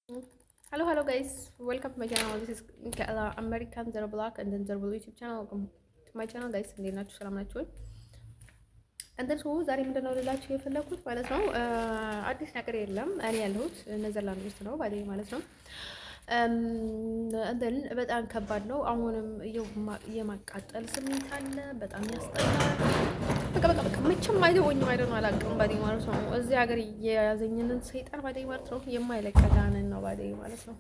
Mm. Hello guys, welcome to my channel. This is American Zero Block and then Zero YouTube channel. Welcome to my channel guys. እንዴት ናችሁ? ሰላም ናችሁ ወይ? እንደን ሰው ዛሬ ምንድነው ልላችሁ የፈለኩት ማለት ነው አዲስ ነገር የለም። እኔ ያለሁት ኔዘርላንድ ውስጥ ነው ባዴ ማለት ነው። እንደን በጣም ከባድ ነው። አሁንም የማቃጠል ስሜት አለ። በጣም ያስጠላል። በቃ መቼም አይተወኝም አይደለም አላውቅም ባዴ ማለት ነው። እዚህ ሀገር የያዘኝን ሰይጣን ባዴ ማለት ነው የማይለቀዳንን ነው ባዴ ማለት ነው።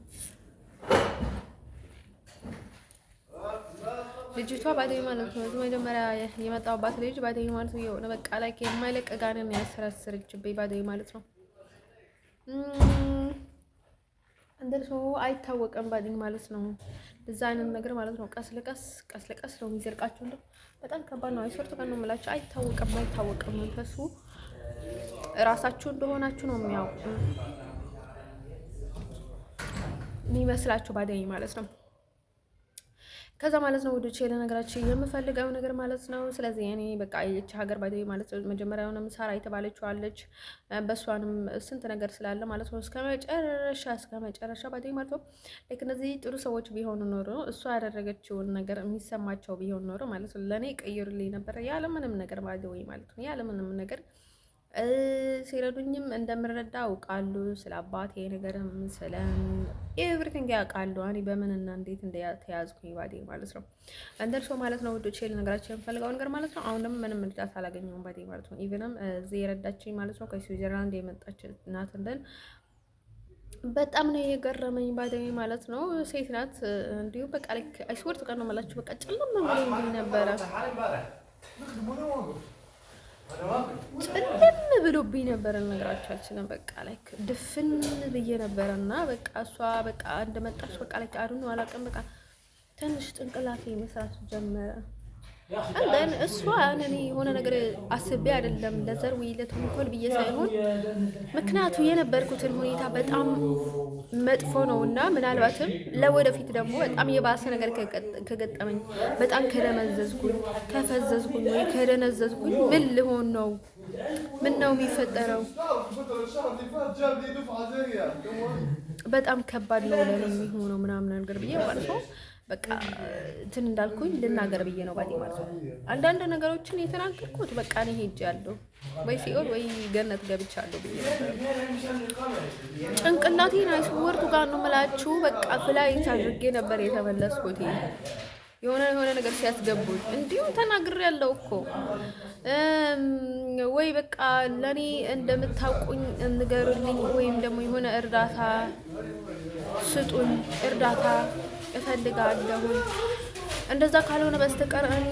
ልጅቷ ባዴ ማለት ነው መጀመሪያ የመጣሁባት ልጅ ባዴ ማለት ነው የሆነ በቃ ላይ የማይለቀዳንን ያሰራስረችብኝ ባዴ ማለት ነው። እንደርሶ አይታወቅም ባዲኝ ማለት ነው። እዛ አይነት ነገር ማለት ነው። ቀስ ለቀስ ነው የሚዘርቃቸው። እንደው በጣም ከባድ ነው። አይሶርት ቀን ነው የምላቸው። አይታወቅም መንፈሱ ራሳችሁ እንደሆናችሁ ነው የሚያውቁ የሚመስላችሁ ባዲኝ ማለት ነው። ከዛ ማለት ነው ወደ ቼለ ነገራችን የምፈልገው ነገር ማለት ነው። ስለዚህ እኔ በቃ የች ሀገር ባይ ማለት ነው መጀመሪያውንም ሳራ የተባለችው አለች። በሷንም ስንት ነገር ስላለ ማለት ነው እስከ መጨረሻ ባይ ማለት ነው። ልክ እነዚህ ጥሩ ሰዎች ቢሆኑ ኖሮ እሷ ያደረገችውን ነገር የሚሰማቸው ቢሆን ኖሮ ማለት ነው ለኔ ቀይሩልኝ ነበር ያለምንም ነገር ባይ ማለት ነው ያለምንም ነገር ሲረዱኝም እንደምረዳ አውቃሉ። ስለ አባቴ ነገርም ስለ ኤቭሪቲንግ ያውቃሉ። እኔ በምንና እንዴት እንደተያዝኩኝ ባዴ ማለት ነው። እንደርሶ ማለት ነው ውዶቼ ልነግራችሁ የምፈልገው ነገር ማለት ነው። አሁንም ምንም እርዳታ አላገኘሁም ባዴ ማለት ነው። ኢቭንም እዚህ የረዳችኝ ማለት ነው ከስዊዘርላንድ የመጣች ናት። እንደን በጣም ነው የገረመኝ ባዴ ማለት ነው። ሴት ናት። እንዲሁም በቃ ላይክ አይስወርት ቀን ነው የምላችሁ በቃ ጨለም ብሎኝ ነበረ ጨለም ብሎብኝ ነበረ። ልነግራችሁ አልችልም። በቃ ላይክ ድፍን ብዬ ነበረ እና በቃ እሷ በቃ እንደመጣች በቃ ላይክ አዱን አላውቅም። በቃ ትንሽ ጭንቅላቴ መስራት ጀመረ። እንደን እሷ እኔ የሆነ ነገር አስቤ አይደለም ለዘር ወይ ለተንኮል ብዬ ሳይሆን ምክንያቱ የነበርኩትን ሁኔታ በጣም መጥፎ ነው እና ምናልባትም ለወደፊት ደግሞ በጣም የባሰ ነገር ከገጠመኝ በጣም ከደመዘዝኩኝ፣ ከፈዘዝኩኝ ወይ ከደነዘዝኩኝ ምን ልሆን ነው? ምን ነው የሚፈጠረው? በጣም ከባድ ነው ለኔ የሚሆነው ምናምን ነገር ብዬ ማለት ነው። በቃ እንትን እንዳልኩኝ ልናገር ብዬ ነው ባዲ ማለት ነው። አንዳንድ ነገሮችን የተናገርኩት በቃ እኔ ሄጃለሁ ወይ ሲኦል ወይ ገነት ገብቻለሁ ብዬ ጭንቅላቴን አይስወርቱ ጋር ነው የምላችሁ። በቃ ፍላይት አድርጌ ነበር የተመለስኩት። የሆነ ነገር ሲያስገቡኝ እንዲሁም ተናግሬያለሁ እኮ ወይ በቃ ለኔ እንደምታውቁኝ እንገሩልኝ ወይም ደግሞ የሆነ እርዳታ ስጡኝ፣ እርዳታ እፈልጋለሁ። እንደዛ ካልሆነ በስተቀር እኔ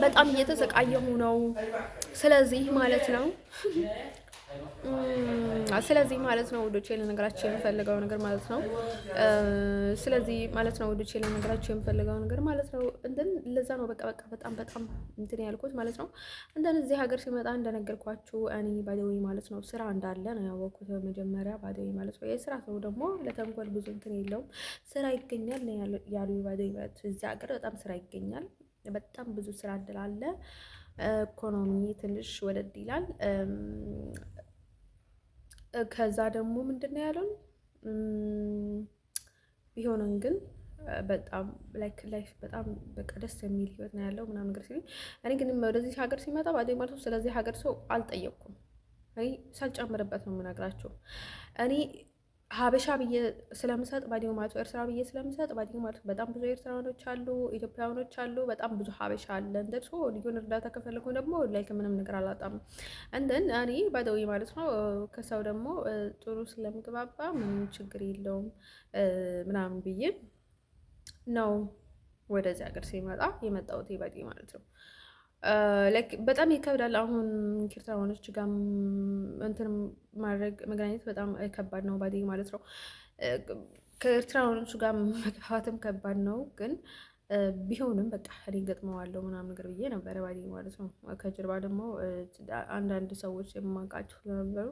በጣም እየተሰቃየሁ ነው። ስለዚህ ማለት ነው ውዶቼ ልነግራችሁ የምፈልገው ነገር ማለት ነው። ስለዚህ ማለት ነው ውዶቼ ልነግራችሁ የምፈልገው ነገር ማለት ነው። እንደን ለዛ ነው በቃ በጣም እንትን ያልኩት ማለት ነው። እንደን እዚህ ሀገር ሲመጣ እንደነገርኳችሁ እኔ ባደዊ ማለት ነው ስራ እንዳለ ነው ያወቅኩት መጀመሪያ ባደዊ ማለት ነው። የስራ ሰው ደግሞ ለተንኮል ብዙ እንትን የለውም። ስራ ይገኛል ነው ያሉ ባደዊ ማለት እዚህ ሀገር በጣም ስራ ይገኛል። በጣም ብዙ ስራ እድል አለ። ኢኮኖሚ ትንሽ ወደድ ይላል። ከዛ ደግሞ ምንድነው ያለው ቢሆንም ግን በጣም ላይፍ በጣም በቃ ደስ የሚል ህይወት ነው ያለው ምናምን ነገር ሲል እኔ ግን ወደዚህ ሀገር ሲመጣ ባዴ ማለት ነው ስለዚህ ሀገር ሰው አልጠየቅኩም። እኔ ሳልጨምርበት ነው የምነግራቸው። እኔ ሀበሻ ብዬ ስለምሰጥ ባዲው ማለት ኤርትራ ብዬ ስለምሰጥ ባዲው ማለት በጣም ብዙ ኤርትራውያኖች አሉ፣ ኢትዮጵያውያኖች አሉ፣ በጣም ብዙ ሀበሻ አለ። እንደርሶ ልዩን እርዳታ ከፈለኩ ደግሞ ላይክ ምንም ነገር አላጣም። እንደን እኔ ባደዊ ማለት ነው ከሰው ደግሞ ጥሩ ስለምግባባ ምንም ችግር የለውም ምናምን ብዬ ነው ወደዚህ ሀገር ሲመጣ የመጣሁት ባዲ ማለት ነው። በጣም ይከብዳል። አሁን ከኤርትራውያኖች ጋር እንትን ማድረግ መገናኘት በጣም ከባድ ነው ባዴ ማለት ነው። ከኤርትራውያኖች ጋር መግባባትም ከባድ ነው ግን ቢሆንም በቃ እኔ ገጥመዋለሁ ምናምን ነገር ብዬ ነበረ ባዴ ማለት ነው። ከጀርባ ደግሞ አንዳንድ ሰዎች የማውቃቸው ስለነበሩ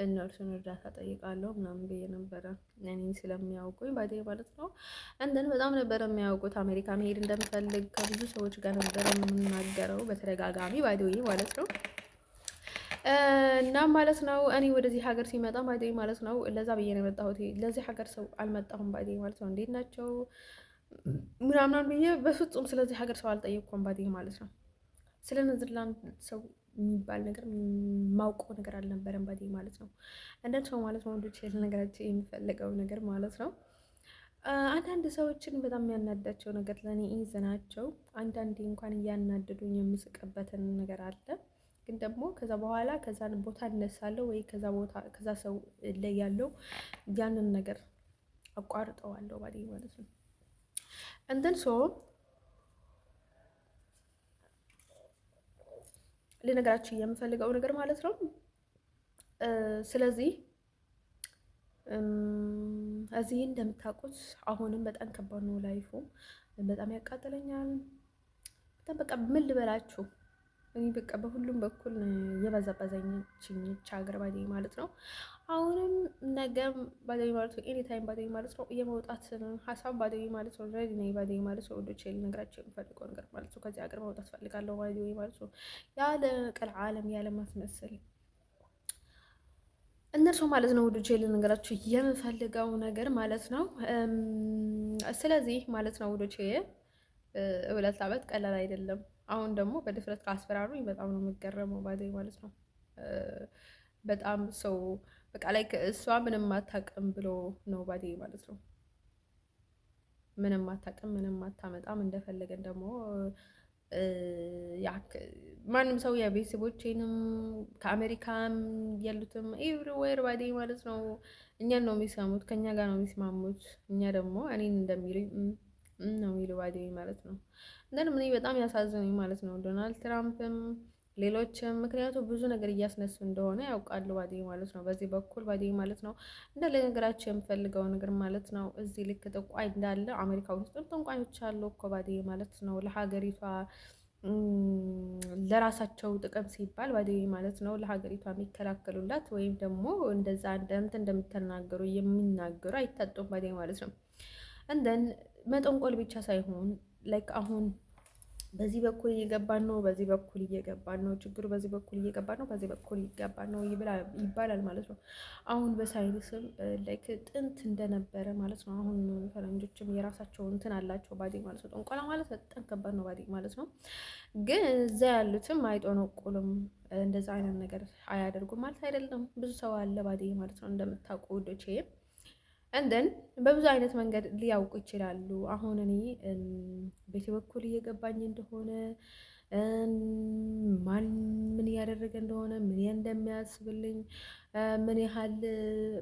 እነርሱን እርዳታ ጠይቃለሁ ምናምን ብዬ ነበረ እኔ ስለሚያውቁኝ ባዴ ማለት ነው። እንደን በጣም ነበረ የሚያውቁት አሜሪካ መሄድ እንደምፈልግ ከብዙ ሰዎች ጋር ነበረ የምናገረው በተደጋጋሚ ባዴ ማለት ነው። እና ማለት ነው እኔ ወደዚህ ሀገር ሲመጣ ባዴ ማለት ነው ለዛ ብዬ ነው የመጣሁት። ለዚህ ሀገር ሰው አልመጣሁም ባዴ ማለት ነው። እንዴት ናቸው ምናምን ብዬ በፍጹም ስለዚህ ሀገር ሰው አልጠየቅኩም ባዴ ማለት ነው። ስለ ኔዘርላንድ ሰው የሚባል ነገር ማውቀው ነገር አልነበረም ባዴ ማለት ነው። እንደን ሰው ማለት ነው ወንዶች ነገራቸው የሚፈልገው ነገር ማለት ነው። አንዳንድ ሰዎችን በጣም የሚያናዳቸው ነገር ለእኔ ይዘናቸው አንዳንዴ እንኳን እያናደዱኝ የምስቅበትን ነገር አለ። ግን ደግሞ ከዛ በኋላ ከዛ ቦታ እነሳለሁ ወይ ከዛ ሰው ላይ ያለው ያንን ነገር አቋርጠዋለሁ ማለት ነው። እንደን ሶ ልነግራችሁ የምፈልገው ነገር ማለት ነው። ስለዚህ እዚህ እንደምታውቁት አሁንም በጣም ከባድ ነው ላይፉ፣ በጣም ያቃጥለኛል። በጣም በቃ ምን ልበላችሁ እኔ በቃ በሁሉም በኩል የበዛበዛችኝች ሀገር ባዴ ማለት ነው። አሁንም ነገም ባዴ ማለት ነው። ኤኒታይም ባዴ ማለት ነው። የመውጣት ሀሳብ ባዴ ማለት ነው። ሬዲ ነኝ ባዴ ማለት ነው። ወዶቼ ልነግራቸው የምፈልገው ነገር ማለት ነው። ከዚህ ሀገር መውጣት ፈልጋለሁ ባዴ ማለት ነው። ያለ ቀል ዓለም ያለ ማስመሰል እነርሱ ማለት ነው። ወዶቼ ልነግራቸው የምፈልገው ነገር ማለት ነው። ስለዚህ ማለት ነው ወዶቼ 2 ዓመት ቀላል አይደለም። አሁን ደግሞ በድፍረት ካስፈራሩኝ በጣም ነው የምገረመው ባዴ ማለት ነው። በጣም ሰው በቃ ላይ እሷ ምንም አታውቅም ብሎ ነው ባዴ ማለት ነው። ምንም አታውቅም፣ ምንም አታመጣም። እንደፈለገን ደግሞ ማንም ሰው የቤተሰቦቼንም ከአሜሪካም ያሉትም ኤቭሪዌር ባዴ ማለት ነው እኛን ነው የሚሰሙት፣ ከኛ ጋር ነው የሚስማሙት። እኛ ደግሞ እኔን እንደሚሉኝ ነው የሚሉ ባዴ ማለት ነው። እንደንም እኔ በጣም ያሳዝኑኝ ማለት ነው ዶናልድ ትራምፕም ሌሎችም፣ ምክንያቱም ብዙ ነገር እያስነሱ እንደሆነ ያውቃሉ ባዴ ማለት ነው። በዚህ በኩል ባዴ ማለት ነው እንደ ለነገራቸው የምፈልገው ነገር ማለት ነው እዚህ ልክ ጠንቋይ እንዳለ አሜሪካ ውስጥም ጠንቋዮች አሉ እኮ ባዴ ማለት ነው። ለሀገሪቷ ለራሳቸው ጥቅም ሲባል ባዴ ማለት ነው ለሀገሪቷ የሚከላከሉላት ወይም ደግሞ እንደዛ እንደምትናገሩ የሚናገሩ አይታጡም ባዴ ማለት ነው። እንደን መጠንቆል ብቻ ሳይሆን ላይክ አሁን በዚህ በኩል እየገባን ነው፣ በዚህ በኩል እየገባን ነው፣ ችግሩ በዚህ በኩል እየገባን ነው፣ በዚህ በኩል እየገባን ነው ይባላል ማለት ነው። አሁን በሳይንስም ላይክ ጥንት እንደነበረ ማለት ነው። አሁን ፈረንጆችም የራሳቸው እንትን አላቸው ባዴ ማለት ነው። ጠንቆላ ማለት በጣም ከባድ ነው ባዴ ማለት ነው። ግን እዛ ያሉትም አይጦነቁልም፣ እንደዛ አይነት ነገር አያደርጉም ማለት አይደለም። ብዙ ሰው አለ ባዴ ማለት ነው እንደምታውቁ ውዶቼ። እንደን በብዙ አይነት መንገድ ሊያውቁ ይችላሉ። አሁን እኔ ቤቴ በኩል እየገባኝ እንደሆነ ማን ምን እያደረገ እንደሆነ ምን እንደሚያስብልኝ ምን ያህል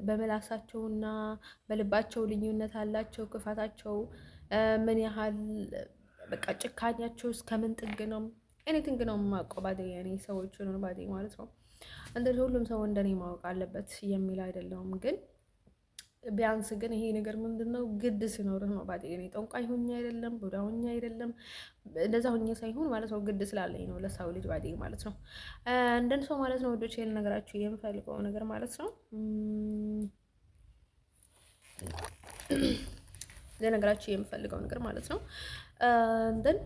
በመላሳቸውና በልባቸው ልዩነት አላቸው፣ ክፋታቸው ምን ያህል በቃ ጭካኔያቸው እስከምን ጥግ ነው። ኤኒቲንግ ነው የማውቀው ባዴ እኔ ሰዎችን ባዴ ማለት ነው። እንደዚህ ሁሉም ሰው እንደኔ ማወቅ አለበት የሚል አይደለውም ግን ቢያንስ ግን ይሄ ነገር ምንድነው ግድ ሲኖርህ ነው ባዴ። እኔ ጠንቋይ ሆኜ አይደለም፣ ቡዳ ሆኜ አይደለም፣ እንደዛ ሆኜ ሳይሆን ማለት ነው ግድ ስላለኝ ነው ለሰው ልጅ ባዴ ማለት ነው። እንደን ሰው ማለት ነው ወዶቼ ልነግራችሁ የምፈልገው ነገር ማለት ነው ለነገራችሁ የምፈልገው ነገር ማለት ነው እንደን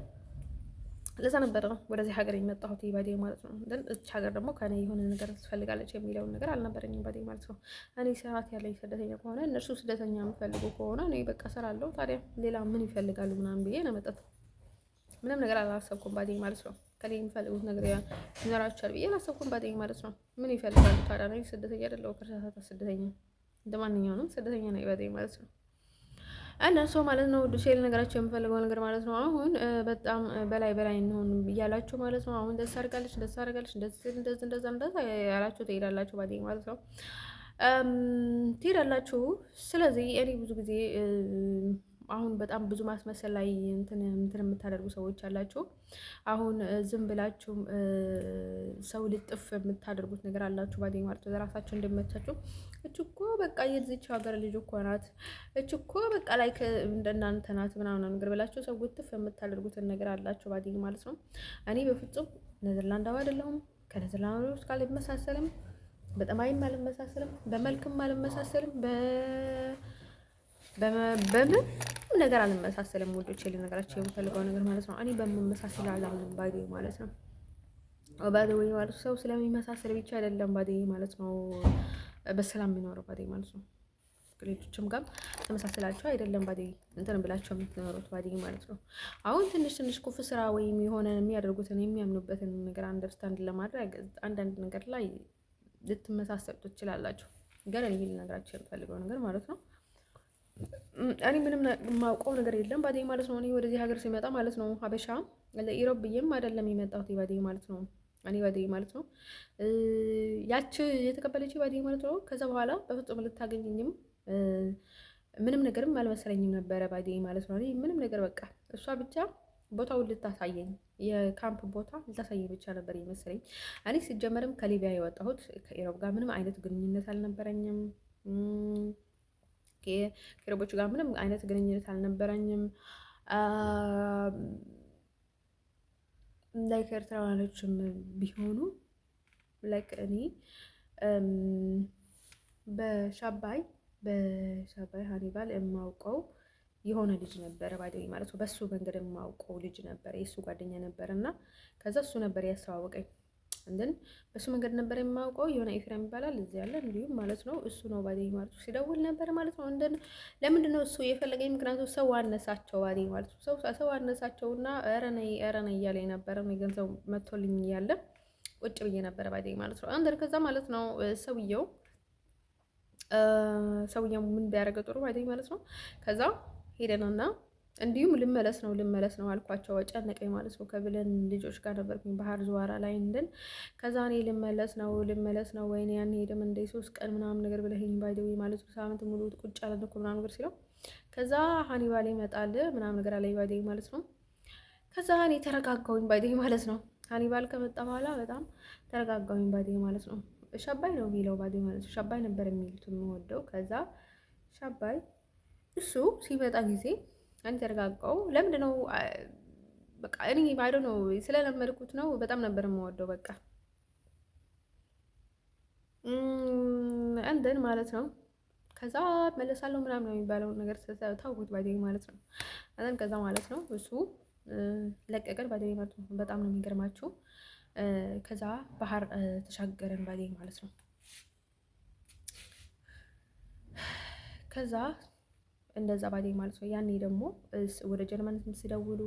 ለዛ ነበር ነው ወደዚህ ሀገር የመጣሁት ባዴ ማለት ነው። ግን እች ሀገር ደግሞ ከኔ የሆነ ነገር ትፈልጋለች የሚለውን ነገር አልነበረኝም ባዴ ማለት ነው። እኔ ስርዓት ያለኝ ስደተኛ ከሆነ እነሱ ስደተኛ የምፈልጉ ከሆነ እኔ በቃ እሰራለሁ። ታዲያ ሌላ ምን ይፈልጋሉ ምናምን ብዬ ነው መጣት። ምንም ነገር አላሰብኩም ባዴ ማለት ነው። ከኔ የሚፈልጉት ነገር ይኖራቸዋል ብዬ አላሰብኩም ባዴ ማለት ነው። ምን ይፈልጋሉ ታዲያ? እኔ ስደተኛ አይደለሁ፣ ከርሳታ ስደተኛ እንደማንኛውም ስደተኛ ነው ባዴ ማለት ነው። እና ሰው ማለት ነው ዱሴል ነገራቸው የምፈልገው ነገር ማለት ነው። አሁን በጣም በላይ እንሆን እያላችሁ ማለት ነው። አሁን ደስ አድርጋለች እንደዛ ያላችሁ ትሄዳላችሁ ባዴ ማለት ነው ትሄዳላችሁ። ስለዚህ እኔ ብዙ ጊዜ አሁን በጣም ብዙ ማስመሰል ላይ እንትን የምታደርጉ ሰዎች አላችሁ። አሁን ዝም ብላችሁ ሰው ልጥፍ የምታደርጉት ነገር አላችሁ ባዴ ማለት ነው። ለራሳችሁ እንደሚመቻችሁ እች እኮ በቃ የዚች ሀገር ልጅ እኮ ናት፣ እች እኮ በቃ ላይ እንደናንተ ናት ምናምን ነገር ብላችሁ ሰው ልጥፍ የምታደርጉትን ነገር አላችሁ ባዴ ማለት ነው። እኔ በፍጹም ኔዘርላንዳዊ አይደለሁም፣ ከኔዘርላንዶች ጋር አልመሳሰልም፣ በጠባይም አልመሳሰልም፣ በመልክም አልመሳሰልም፣ በምን ነገር አልመሳሰልም። ወዶቼ ልነግራችሁ የምፈልገው ነገር ማለት ነው እኔ በመመሳሰል አላምንም ባዴ ማለት ነው። ባደወይ ማለት ሰው ስለሚመሳሰል ብቻ አይደለም ባደይ ማለት ነው በሰላም የሚኖረው ባደይ ማለት ነው። ሌሎችም ጋር ተመሳስላቸው አይደለም ባደይ እንትን ብላቸው የምትኖሩት ባደይ ማለት ነው። አሁን ትንሽ ትንሽ ኩፍ ስራ ወይም የሆነ የሚያደርጉትን የሚያምኑበትን ነገር አንደርስታንድ ለማድረግ አንዳንድ ነገር ላይ ልትመሳሰሉ ትችላላችሁ። ግን እኔ ልነግራችሁ የምፈልገው ነገር ማለት ነው እኔ ምንም የማውቀው ነገር የለም ባደይ ማለት ነው። እኔ ወደዚህ ሀገር ሲመጣ ማለት ነው ሀበሻ ለኢሮብ ብዬም አይደለም የመጣሁት ባደይ ማለት ነው። እኔ ባደይ ማለት ነው ያቺ የተቀበለች ባደይ ማለት ነው። ከዛ በኋላ በፍጹም ልታገኘኝም ምንም ነገርም አልመሰለኝም ነበረ ባደይ ማለት ነው። እኔ ምንም ነገር በቃ እሷ ብቻ ቦታውን ልታሳየኝ የካምፕ ቦታ ልታሳየኝ ብቻ ነበር የመሰለኝ። እኔ ሲጀመርም ከሊቢያ የወጣሁት ከኢሮብ ጋር ምንም አይነት ግንኙነት አልነበረኝም። ከኢሮቦቹ ጋር ምንም አይነት ግንኙነት አልነበረኝም። ላይክ ኤርትራውያኖችም ቢሆኑ ላይክ እኔ በሻባይ ሀኒባል የማውቀው የሆነ ልጅ ነበረ ባደይ ማለት ነው። በሱ መንገድ የማውቀው ልጅ ነበረ፣ የእሱ ጓደኛ ነበረ እና ከዛ እሱ ነበር ያስተዋወቀኝ። እንደን በሱ መንገድ ነበር የማውቀው የሆነ ኤፍሬም ይባላል እዚህ ያለ እንዲሁም ማለት ነው። እሱ ነው ባደይ ማለት ነው ሲደውል ነበር ማለት ነው። እንደን ለምንድን ነው እሱ የፈለገኝ? ምክንያቱም ሰው አነሳቸው ባደይ ማለት ነው። ሰው አነሳቸውና ኧረ ነይ እያለኝ ነበረ። ነው ገንዘብ መጥቶልኝ እያለ ቁጭ ብዬ ነበረ ባደይ ማለት ነው። አንደር ከዛ ማለት ነው ሰውየው ምን ቢያደርገ ጥሩ ባደይ ማለት ነው። ከዛ ሄደንና እንዲሁም ልመለስ ነው አልኳቸው። ጨነቀኝ ማለት ነው። ከብለን ልጆች ጋር ነበርኩኝ ባህር ዙዋራ ላይ እንደን ከዛ እኔ ልመለስ ነው ወይኔ ያን ሄደም እንደ 3 ቀን ምናምን ነገር ብለኸኝ ባይደው ማለት ነው። ሳምንት ሙሉ ቁጭ አለን እኮ ምናምን ነገር ሲለው ከዛ ሀኒባል ይመጣል ምናምን ነገር አለኝ ባይደው ማለት ነው። ከዛ እኔ ተረጋጋሁኝ ባይደው ማለት ነው። ሀኒባል ከመጣ በኋላ በጣም ተረጋጋሁኝ ባይደው ማለት ነው። ሻባይ ነው የሚለው ባይደው ማለት ነው። ሻባይ ነበር የሚሉት የምወደው። ከዛ ሻባይ እሱ ሲመጣ ጊዜ አንተ ተረጋጋው። ለምንድን ነው በቃ እኔ ባይዶ ነው ስለለመድኩት ነው። በጣም ነበር የምወደው በቃ እንደን ማለት ነው። ከዛ መለሳለሁ ምናምን ነው የሚባለውን ነገር ታውቁት ባይደኝ ማለት ነው። እንደን ከዛ ማለት ነው እሱ ለቀቀን ባይደኝ ማለት ነው። በጣም ነው የሚገርማችሁ። ከዛ ባህር ተሻገረን ባይደኝ ማለት ነው። ከዛ እንደዛ ባደኝ ማለት ነው። ያኔ ደግሞ ወደ ጀርመን ሲደውሉ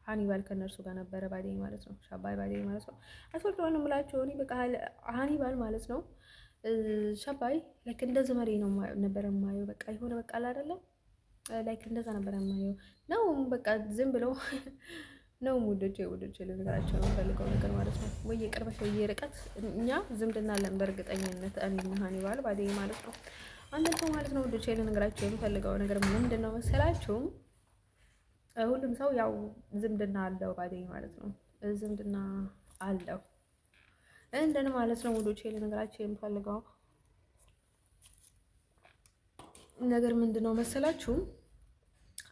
ሀኒባል ከነርሱ ጋር ነበረ ባደኝ ማለት ነው። ሻባይ ባደኝ ማለት ነው። አስወልደዋል የምላቸው እኔ በቃ ሀኒባል ማለት ነው። ሻባይ ላይክ እንደ ዘመዴ ነው ነበር የማየው። በቃ የሆነ በቃ አይደለም ላይክ እንደዛ ነበር የማየው ነው። በቃ ዝም ብለው ነው ውዶቼ ልነግራቸው ነው የምፈልገው ነገር ማለት ነው። ወይ የቅርበት ወይ የርቀት እኛ ዝምድና አለን በእርግጠኝነት እኔና ሀኒባል ባደኝ ማለት ነው። አንድ ሰው ማለት ነው ወደ ቼል ነገራቸው የምፈልገው ነገር ምንድን ነው መሰላችሁ? ሁሉም ሰው ያው ዝምድና አለው ባደኝ ማለት ነው። ዝምድና አለው እንደን ማለት ነው ወደ ቼል ነገራቸው የምፈልገው ነገር ምንድን ነው መሰላችሁ?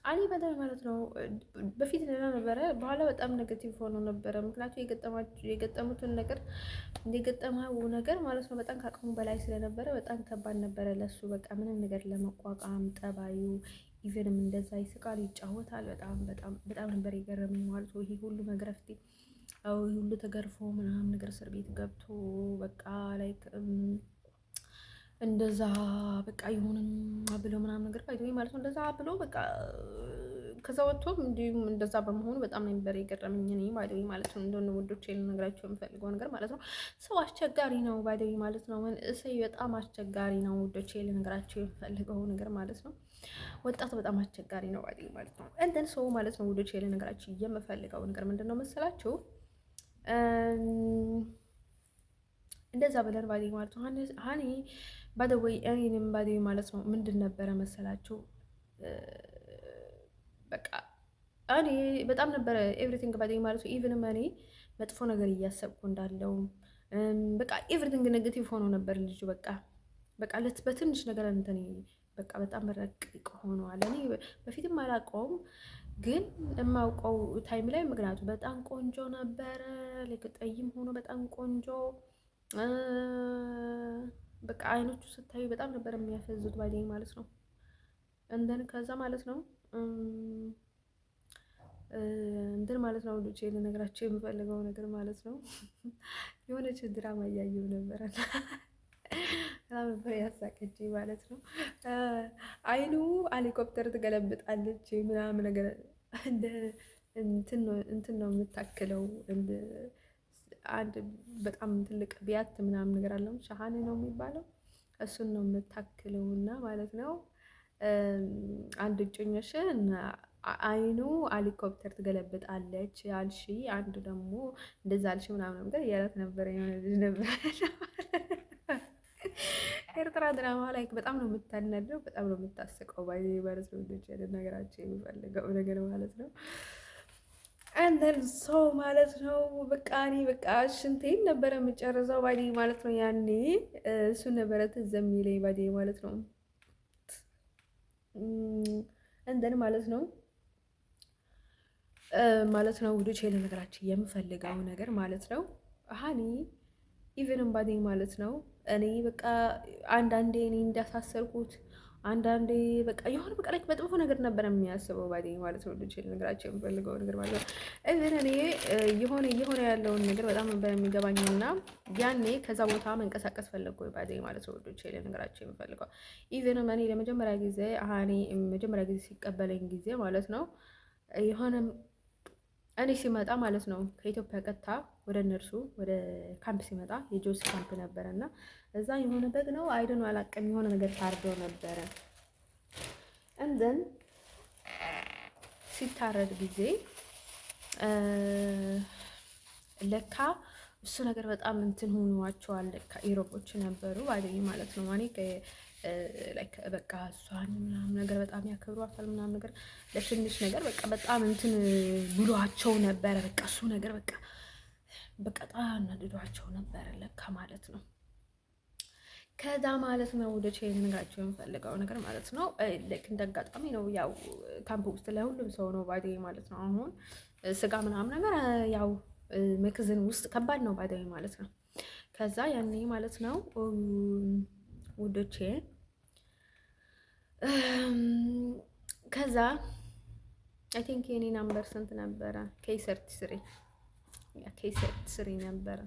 አሊ በጣም ማለት ነው በፊት ደህና ነበረ፣ በኋላ በጣም ኔጌቲቭ ሆኖ ነበረ። ምክንያቱም የገጠሙትን ነገር እንደገጠመው ነገር ማለት ነው በጣም ከአቅሙ በላይ ስለነበረ በጣም ከባድ ነበረ ለሱ። በቃ ምንም ነገር ለመቋቋም ጠባዩ ኢቨንም እንደዛ ይስቃል፣ ይጫወታል። በጣም ነበር የገረመኝ ማለት ነው። ይሄ ሁሉ መግረፍቴ ሁሉ ተገርፎ ምናምን ነገር እስር ቤት ገብቶ በቃ ላይክ እንደዛ በቃ ይሁንም ብሎ ምናምን ነገር ባይዘው ማለት ነው። እንደዛ ብሎ በቃ ከዛ ወጥቶም እንዲሁም እንደዛ በመሆኑ በጣም ነበር የገረመኝ እኔ ባይዘው ማለት ነው። እንደሆነ ወዶቼ ልነግራቸው የምፈልገው ነገር ማለት ነው ሰው አስቸጋሪ ነው ባይዘው ማለት ነው። እሰይ በጣም አስቸጋሪ ነው ወዶቼ ልነግራቸው የምፈልገው ነገር ማለት ነው። ወጣት በጣም አስቸጋሪ ነው ባይዘው ማለት ነው። እንደን ሰው ማለት ነው ወዶቼ ልነግራቸው የምፈልገው ነገር ምንድነው መሰላችሁ? እንደዛ ብለን ባይዘው ማለት ነው ሀኒ ባደወይ እኔንም ባደወይ ማለት ነው ምንድን ነበረ መሰላችሁ? በቃ እኔ በጣም ነበረ ኤቭሪቲንግ ባደወይ ማለት ነው። ኢቭንም እኔ መጥፎ ነገር እያሰብኩ እንዳለው በቃ ኤቭሪቲንግ ኔጌቲቭ ሆኖ ነበር ልጁ። በቃ በትንሽ ነገር እንትን በቃ በጣም ረቂቅ ሆኗል። እኔ በፊትም አላውቀውም ግን የማውቀው ታይም ላይ ምክንያቱ በጣም ቆንጆ ነበረ። ጠይም ሆኖ በጣም ቆንጆ በቃ አይኖቹ ስታዩ በጣም ነበር የሚያፈዙት ባይደኝ ማለት ነው። እንደን ከዛ ማለት ነው እንትን ማለት ነው ልጅ ልነግራቸው የምፈልገው ነገር ማለት ነው የሆነች ድራማ እያየሁ ነበረ ነበር ያሳቀችኝ ማለት ነው። አይኑ ሄሊኮፕተር ትገለብጣለች ምናምን ነገር እንደ እንትን ነው የምታክለው። አንድ በጣም ትልቅ ቢያት ምናምን ነገር አለው ሻሃኔ ነው የሚባለው እሱን ነው የምታክለው እና ማለት ነው አንድ እጮኛሽን አይኑ ሄሊኮፕተር ትገለብጣለች አልሺ፣ አንዱ ደግሞ እንደዛ አልሺ ምናምን ነገር እያላት ነበረ። የሆነ ልጅ ነበረ ኤርትራ ድራማ ላይ በጣም ነው የምታናደው፣ በጣም ነው የምታስቀው። ባይ ማለት ነው ልጅ ነገራቸው የሚፈልገው ነገር ማለት ነው። አንደን ሰው ማለት ነው በቃ እኔ በቃ ሽንቴን ነበረ የምጨርሰው ባዲ ማለት ነው። ያኔ እሱ ነበረ ትዝ የሚለኝ ባዲ ማለት ነው። እንደን ማለት ነው ውዶቼ ለነገራችን የምፈልገው ነገር ማለት ነው ሀኒ ኢቨን ባዲ ማለት ነው። እኔ በቃ አንዳንዴ እኔ እንዳሳሰርኩት አንዳንዴ በቃ የሆነ በቃ ላይ በጥፎ ነገር ነበር የሚያስበው ባዲ ማለት ነው። ልጅ ነገራቸው የምፈልገው ነገር ማለት ነው። እዚህ እኔ የሆነ ያለውን ነገር በጣም ነበር የሚገባኝና ያኔ ከዛ ቦታ መንቀሳቀስ ፈለግኩ ባዲ ማለት ነው። ልጅ ነገራቸው የምፈልገው ኢቨን እኔ ለመጀመሪያ ጊዜ መጀመሪያ ጊዜ ሲቀበለኝ ጊዜ ማለት ነው የሆነ እኔ ሲመጣ ማለት ነው ከኢትዮጵያ ቀጥታ ወደ እነርሱ ወደ ካምፕ ሲመጣ የጆስ ካምፕ ነበረ እና እዛ የሆነ በግ ነው አይደኑ አላቀም የሆነ ነገር ታርደው ነበረ። እንደን ሲታረድ ጊዜ ለካ እሱ ነገር በጣም እንትን ሆኗቸዋል። ለካ ኢሮፖች ነበሩ ባለኝ ማለት ነው ማኔ በቃ እሷን ምናምን ነገር በጣም ያከብሯታል ምናምን ነገር ለትንሽ ነገር በቃ በጣም እንትን ብሏቸው ነበረ። በቃ እሱ ነገር በቃ በጣም አናድዷቸው ነበረ ለካ ማለት ነው። ከዛ ማለት ነው ወደ ቼን ነግራቸው የምፈልገው ነገር ማለት ነው ልክ እንደ አጋጣሚ ነው ያው ካምፕ ውስጥ ላይ ሁሉም ሰው ነው ባዴ ማለት ነው። አሁን ስጋ ምናምን ነገር ያው መክዝን ውስጥ ከባድ ነው ባዴ ማለት ነው። ከዛ ያኔ ማለት ነው ውዶቼ ከዛ አይ ቲንክ የኔ ናምበር ስንት ነበረ? ኬሰርት ስሪ ነበረ።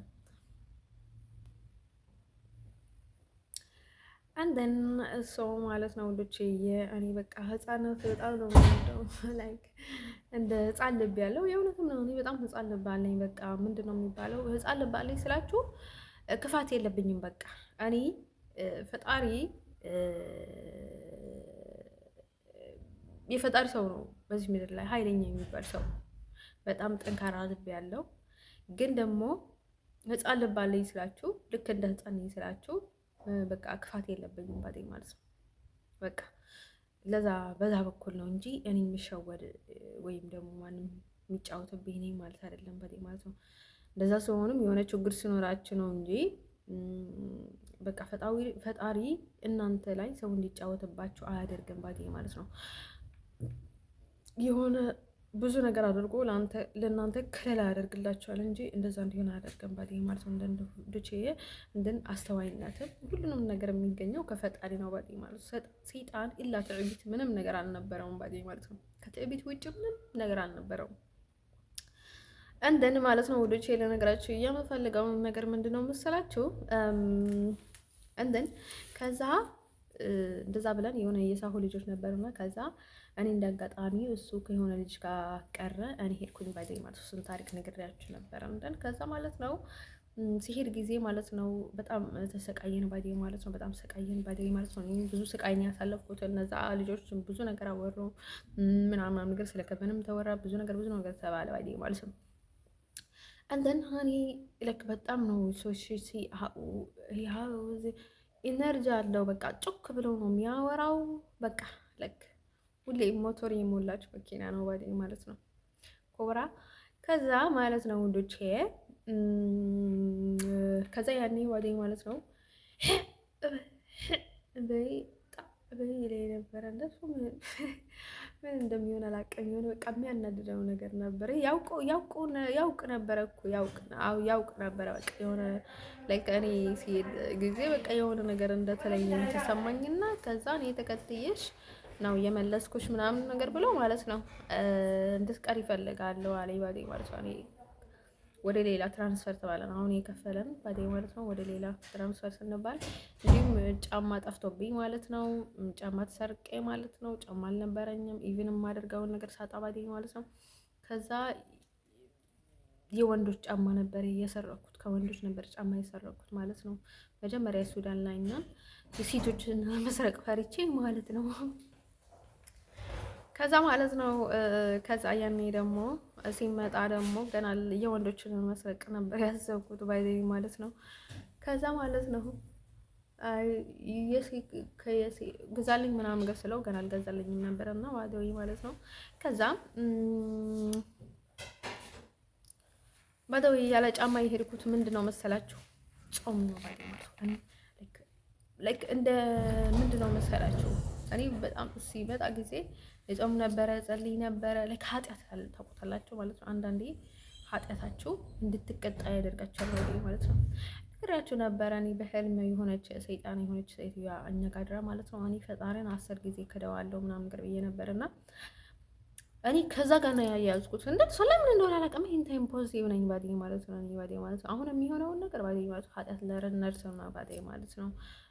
አንደን ሰው ማለት ነው ውዶቼ እኔ በቃ ህፃናት በጣም ነው የምወደው። ላይክ እንደ ህፃን ልብ ያለው የእውነትም ነው። እኔ በጣም ህፃን ልብ አለኝ። በቃ ምንድን ነው የሚባለው ህፃን ልብ አለኝ ስላችሁ ክፋት የለብኝም። በቃ እኔ ፈጣሪ የፈጣሪ ሰው ነው በዚህ ምድር ላይ ኃይለኛ የሚባል ሰው በጣም ጠንካራ ልብ ያለው ግን ደግሞ ህፃን ልብ አለኝ ስላችሁ ልክ እንደ ህፃን ነኝ ስላችሁ በቃ ክፋት የለብኝም ባዴ ማለት ነው። በቃ በዛ በኩል ነው እንጂ እኔ የምሸወድ ወይም ደግሞ ማንም የሚጫወትብኝ ነኝ ማለት አይደለም ባዴ ማለት ነው። እንደዛ ሲሆንም የሆነ ችግር ሲኖራችሁ ነው እንጂ በቃ ፈጣሪ እናንተ ላይ ሰው እንዲጫወትባችሁ አያደርግም ባዴ ማለት ነው። የሆነ ብዙ ነገር አድርጎ ለእናንተ ክለላ ያደርግላችኋል እንጂ እንደዛ እንዲሆን አያደርግም ባዴ ማለት ነው። እንደንዶቼ እንደን አስተዋይነትም ሁሉንም ነገር የሚገኘው ከፈጣሪ ነው ባዴ ማለት ነው። ሰይጣን ኢላ ትዕቢት ምንም ነገር አልነበረውም ባዴ ማለት ነው። ከትዕቢት ውጭ ምንም ነገር አልነበረውም። እንደን ማለት ነው ወዶቼ ለነገራችሁ የምፈልገው ነገር ምንድነው መሰላችሁ? እንደን ከዛ እንደዛ ብለን የሆነ የሳሁ ልጆች ነበርና ከዛ እኔ እንዳጋጣሚ እሱ ከሆነ ልጅ ጋር ቀረ። እኔ ሄድኩኝ ባዴ ማለት ነው። እሱን ታሪክ ነግሬያችሁ ነበረ። እንደን ከዛ ማለት ነው ሲሄድ ጊዜ ማለት ነው በጣም ተሰቃየን ባዴ ማለት ነው። በጣም ተሰቃየን ባዴ ማለት ነው። ብዙ ስቃይን ያሳለፍኩት እነዛ ልጆች ብዙ ነገር አወሩ ምናምን ነገር ስለከበንም ተወራ ብዙ ነገር ተባለ ባዴ ማለት ነው። እንደን ሀኒ ለክ በጣም ነው ሶሺቲ ኢነርጂ አለው። በቃ ጮክ ብለው ነው የሚያወራው። በቃ ለክ ሁሌ ሞቶር የሞላች መኪና ነው ባዴ ማለት ነው ኮብራ። ከዛ ማለት ነው ወንዶቼ ከዛ ያኔ ባዴ ማለት ነው በይ ላይ ነበረ እንደሱ ምን እንደሚሆን አላውቅም። የሆነ በቃ የሚያናድደው ነገር ነበር። ያውቅ ነበረ እኮ ያውቅ ነበረ። በቃ የሆነ ላይክ እኔ ሲሄድ ጊዜ በቃ የሆነ ነገር እንደተለየኝ ተሰማኝና ከዛ እኔ ተከትዬሽ ነው የመለስኩሽ ምናምን ነገር ብሎ ማለት ነው እንድትቀር ይፈልጋሉ አለኝ ባዴ ማለት ነው። እኔ ወደ ሌላ ትራንስፈር ተባለን አሁን የከፈለን ባዴ ማለት ነው። ወደ ሌላ ትራንስፈር ስንባል እንዲሁም ጫማ ጠፍቶብኝ ማለት ነው። ጫማ ተሰርቄ ማለት ነው። ጫማ አልነበረኝም። ኢቭን የማደርገውን ነገር ሳጣ ባዴ ማለት ነው። ከዛ የወንዶች ጫማ ነበር የሰረኩት፣ ከወንዶች ነበር ጫማ የሰረኩት ማለት ነው። መጀመሪያ ሱዳን ላይ እና የሴቶችን መስረቅ ፈሪቼ ማለት ነው። ከዛ ማለት ነው ከዛ ያኔ ደግሞ ሲመጣ ደግሞ ገና የወንዶችን መስረቅ ነበር ያሰብኩት ባይዘ ማለት ነው። ከዛ ማለት ነው ግዛልኝ ምናምን ነገር ስለው ገና አልገዛልኝም ነበር እና ባይዘ ማለት ነው። ከዛ ባይዘ ያለ ጫማ የሄድኩት ምንድነው መሰላችሁ? ጾም ነው ማለት ነው። ላይክ እንደ ምንድነው መሰላችሁ? እኔ በጣም ሲመጣ ጊዜ የጾም ነበረ፣ ጸልይ ነበረ። ላይክ ኃጢአት ታውቁታላችሁ ማለት ነው። አንዳንዴ ኃጢአታችሁ እንድትቀጣ ያደርጋችኋል ማለት ነው። ነግራችሁ ነበረ። እኔ በህልም የሆነች ሰይጣን የሆነች ሴትዮዋ እኛ ጋር አድራ ማለት ነው። እኔ ፈጣሪን 10 ጊዜ ክደዋለሁ ምናምን ነገር ብዬ ነበርና እኔ ከዛ ጋር ነው ያያዝኩት። እንዴ ለምን እንደሆነ አላውቅም። ይሄን ታይም ፖዚቲቭ ነኝ ባዲ ማለት ነው። እኔ ባዲ ማለት ነው። አሁን የሚሆነውን ነገር ባዲ ማለት ኃጢአት ለነርስ ነው ባዲ ማለት ነው።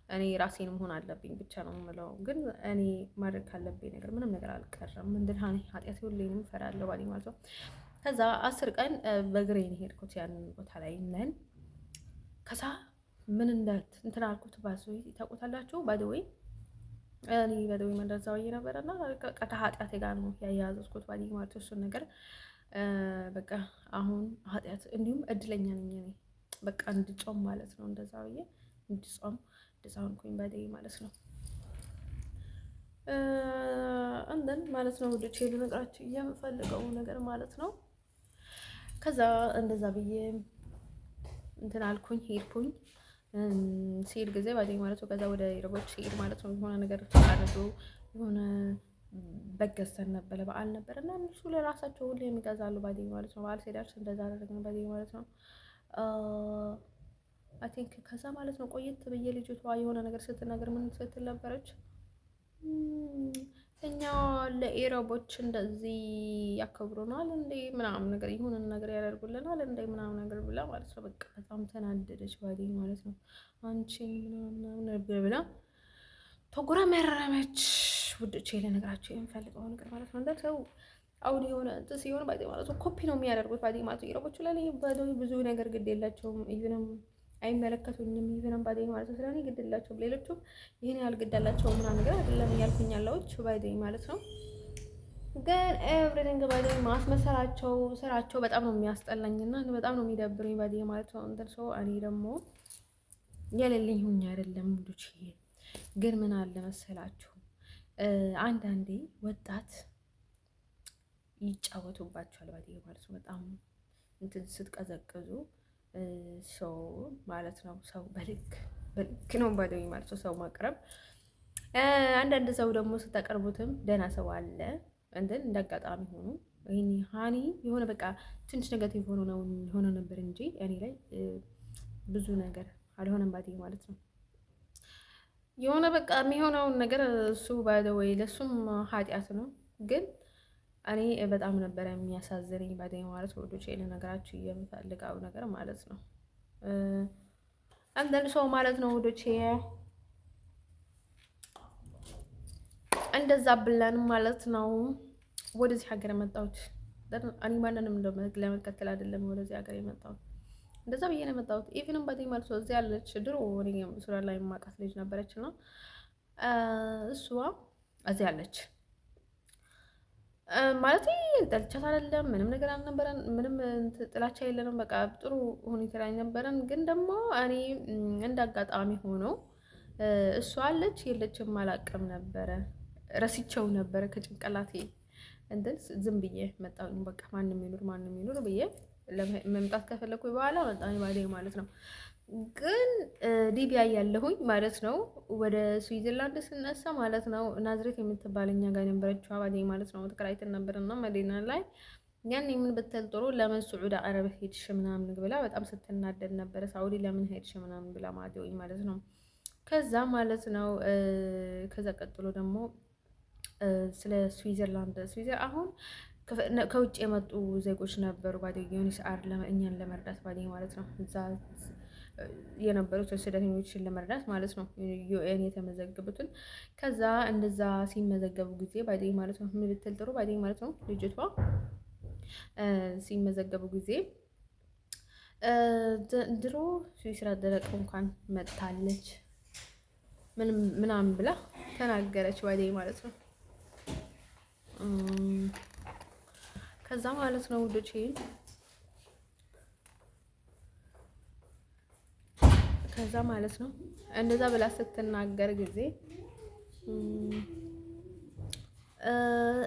እኔ ራሴን መሆን አለብኝ ብቻ ነው የምለው። ግን እኔ ማድረግ ካለብኝ ነገር ምንም ነገር አልቀረም። ምንድን ኃጢአት ሁሌንም እፈራለሁ ባዲ ማለት ነው። ከዛ 10 ቀን በእግሬ ነው የሄድኩት ያንን ቦታ ላይ ነን። ከዛ ምን እንትን አልኩት ባሱ ታውቁታላችሁ ባዲ ወይ እኔ በደዌ እንደዛው ነበረና ከኃጢአቴ ጋር ነው ያያያዝኩት ባዲ ማለት እሱን ነገር በቃ አሁን ኃጢአት እንዲሁም እድለኛ ነኝ እኔ በቃ እንድጾም ማለት ነው። እንደዛ ብዬ እንድጾም እንደዛውንኩኝ ባዲ ማለት ነው። እንደን ማለት ነው ወደ ቼሉ ነገራችሁ የምፈልገው ነገር ማለት ነው። ከዛ እንደዛ ብዬ እንትን አልኩኝ ሄድኩኝ ሲሄድ ጊዜ ባገኝ ማለት ነው። ከዛ ወደ ኢሮቦች ሲሄድ ማለት ነው የሆነ ነገር ተቃርዶ የሆነ በገዝተን ነበረ በዓል ነበር እና እነሱ ለራሳቸው ሁሌ የሚገዛሉ ባገኝ ማለት ነው። በዓል ሲደርስ እንደዛ አደረግን ባገኝ ማለት ነው። አይ ቲንክ ከዛ ማለት ነው ቆየት ብዬ ልጅቷ የሆነ ነገር ስትናገር ምን ስትል ነበረች? እኛ ለኢሮቦች እንደዚህ ያከብሩናል እንዴ ምናምን ነገር ይሁን ነገር ያደርጉልናል እንዴ ምናምን ነገር ብላ ማለት ነው። በቃ በጣም ተናደደች ባዴ ማለት ነው። አንቺ ምናምን ነበር ብላ ተጉረመረመች። ውዶቼ ለነገራችሁ የምፈልገው ነገር ማለት ነው እንደ ሰው አሁን የሆነ እንትን ሲሆን ባዴ ማለት ነው ኮፒ ነው የሚያደርጉት ባዴ ማለት ነው። ኢሮቦቹ ላይ ብዙ ነገር ግድ የላቸውም ኢቭንም አይመለከቱኝም ይሄንን ባዴ ማለት ነው። ስለኔ ግድ የላቸውም። ሌሎቹም ይሄን ያህል ግድ አላቸው ምናምን ነገር አይደለም እያልኩኝ ያለሁት ባዴ ማለት ነው። ግን ኤቭሪቲንግ ባዴ ማስመሰላቸው ስራቸው በጣም ነው የሚያስጠላኝና በጣም ነው የሚደብሩኝ ባዴ ማለት ነው። እንትን ሰው እኔ ደግሞ የሌለኝ ሁኝ አይደለም ሙሉች። ግን ምን አለ መሰላችሁ አንዳንዴ ወጣት ይጫወቱባቸዋል ባዴ ማለት ነው። በጣም እንትን ስትቀዘቅዙ ሰው ማለት ነው። ሰው በልክ ነው ባደኝ ማለት ነው። ሰው ማቅረብ አንዳንድ ሰው ደግሞ ስታቀርቡትም ደህና ሰው አለ እንትን እንዳጋጣሚ ሆኖ ይሄን ሃኒ የሆነ በቃ ትንሽ ኔጋቲቭ ሆኖ ነበር እንጂ እኔ ላይ ብዙ ነገር አልሆነም ባደኝ ማለት ነው። የሆነ በቃ የሚሆነውን ነገር እሱ ባይ ዘ ወይ ለሱም ኃጢአት ነው ግን እኔ በጣም ነበረ የሚያሳዝነኝ ባደኝ ማለት ነው። ወዶቼ ለነገራችሁ የምፈልገው ነገር ማለት ነው አንደን ሰው ማለት ነው ወዶቼ እንደዛ ብለን ማለት ነው ወደዚህ ሀገር የመጣሁት። እኔ ማንንም ለመከተል አይደለም ወደዚህ ሀገር የመጣሁት እንደዛ ብዬ ነው የመጣሁት። ኢቭንም ባደኝ ማለት ነው እዚህ ያለች ድሮ እኔ ሱራ ላይ የማውቃት ልጅ ነበረች እና እሷ እዚህ ያለች ማለት ጠልቻት አይደለም ምንም ነገር አልነበረን። ምንም ጥላቻ የለንም። በቃ ጥሩ ሁኔታ ላይ ነበረን። ግን ደግሞ እኔ እንዳጋጣሚ ሆኖ እሷ አለች የለችም አላውቅም ነበረ። ረሲቸው ነበረ ከጭንቅላቴ እንትን ዝም ብዬ መጣሁኝ። በቃ ማንም ይኑር ብዬ መምጣት ከፈለኩኝ በኋላ መጣሁኝ ባዴ ማለት ነው። ግን ሊቢያ ያለሁኝ ማለት ነው ወደ ስዊዘርላንድ ስነሳ ማለት ነው ናዝሬት የምትባል እኛ ጋር የነበረችው አባዴ ማለት ነው ተከራይተን ነበርና መዲና ላይ ያን ምን ብትል ጥሩ ለምን ሱዑድ አረብ ሄድሽ ምናምን ብላ በጣም ስትናደድ ነበረ። ሳውዲ ለምን ሄድሽ ምናምን ብላ ማለት ነው። ከዛ ማለት ነው ከዛ ቀጥሎ ደግሞ ስለ ስዊዘርላንድ አሁን ከውጭ የመጡ ዜጎች ነበሩ ባደየውን ሰዓት እኛን ለመርዳት ባደኝ ማለት ነው። እዛ የነበሩት ስደተኞችን ለመርዳት ማለት ነው ዩኤን የተመዘገቡትን። ከዛ እንደዛ ሲመዘገቡ ጊዜ ባደኝ ማለት ነው ምን ልትል ጥሩ ባደኝ ማለት ነው ልጅቷ ሲመዘገቡ ጊዜ ድሮ ስራ ደረቅ እንኳን መጥታለች ምናምን ብላ ተናገረች ባደኝ ማለት ነው። ከዛ ማለት ነው ውዶቼ ከዛ ማለት ነው እንደዛ ብላ ስትናገር ጊዜ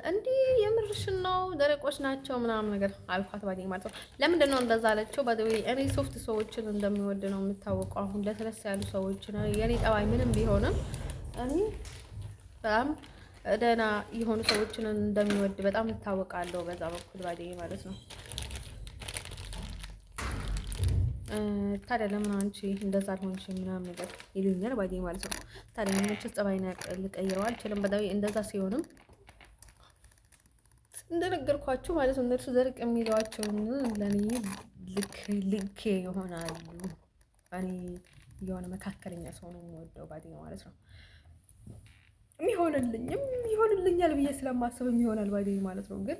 እንዲህ የምርሽን ነው ደረቆች ናቸው ምናምን ነገር አልኳት ባደኝ ማለት ነው። ለምንድን ነው እንደዛ አለችው? ባደይ እኔ ሶፍት ሰዎችን እንደሚወድ ነው የምታወቀው። አሁን ለስለስ ያሉ ሰዎችን የኔ ጠባይ ምንም ቢሆንም እኔ በጣም ደህና የሆኑ ሰዎችን እንደሚወድ በጣም እታወቃለሁ በዛ በኩል ባደይ ማለት ነው። ታዲያ ለምን አንቺ እንደዛ አልሆንሽም ምናምን ነገር ይሉኛል ባደኝ ማለት ነው። ታዲያ መቼስ ጸባይ ልቀይረው አልችልም። በጣም እንደዛ ሲሆንም እንደነገርኳችሁ ማለት ነው እነርሱ ዘርቅ የሚሏቸውን ለእኔ ልክ ይሆናሉ። እኔ የሆነ መካከለኛ ሰው ነው የምወደው ባደኝ ማለት ነው። ይሆንልኛል ብዬ ስለማስብም ይሆናል ባደኝ ማለት ነው። ግን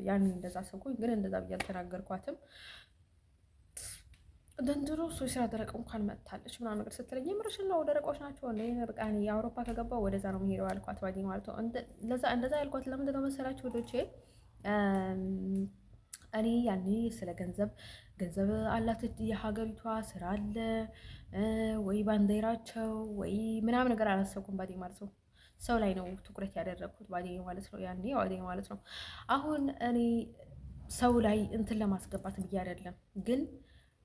ያኔ እንደዛ አሰብኩኝ፣ ግን እንደዛ ብዬ አልተናገርኳትም። ዘንድሮ ስራ ደረቅ እንኳን መጥታለች ምናምን ነገር ስትለኝ የምርሽን ነው ደረቆች ናቸው እንደ በቃ እኔ የአውሮፓ ከገባው ወደዛ ነው የምሄደው አልኳት ባደኝ ማለት ነው። እንደዛ ያልኳት ለምንድን ነው መሰላችሁ ወዶቼ? እኔ ያኔ ስለ ገንዘብ አላት የሀገሪቷ ስራ አለ ወይ ባንዲራቸው ወይ ምናምን ነገር አላሰብኩም ባደኝ ማለት ነው። ሰው ላይ ነው ትኩረት ያደረግኩት ባደኝ ማለት ነው። ያኔ ባደኝ ማለት ነው። አሁን እኔ ሰው ላይ እንትን ለማስገባት ብዬ አይደለም ግን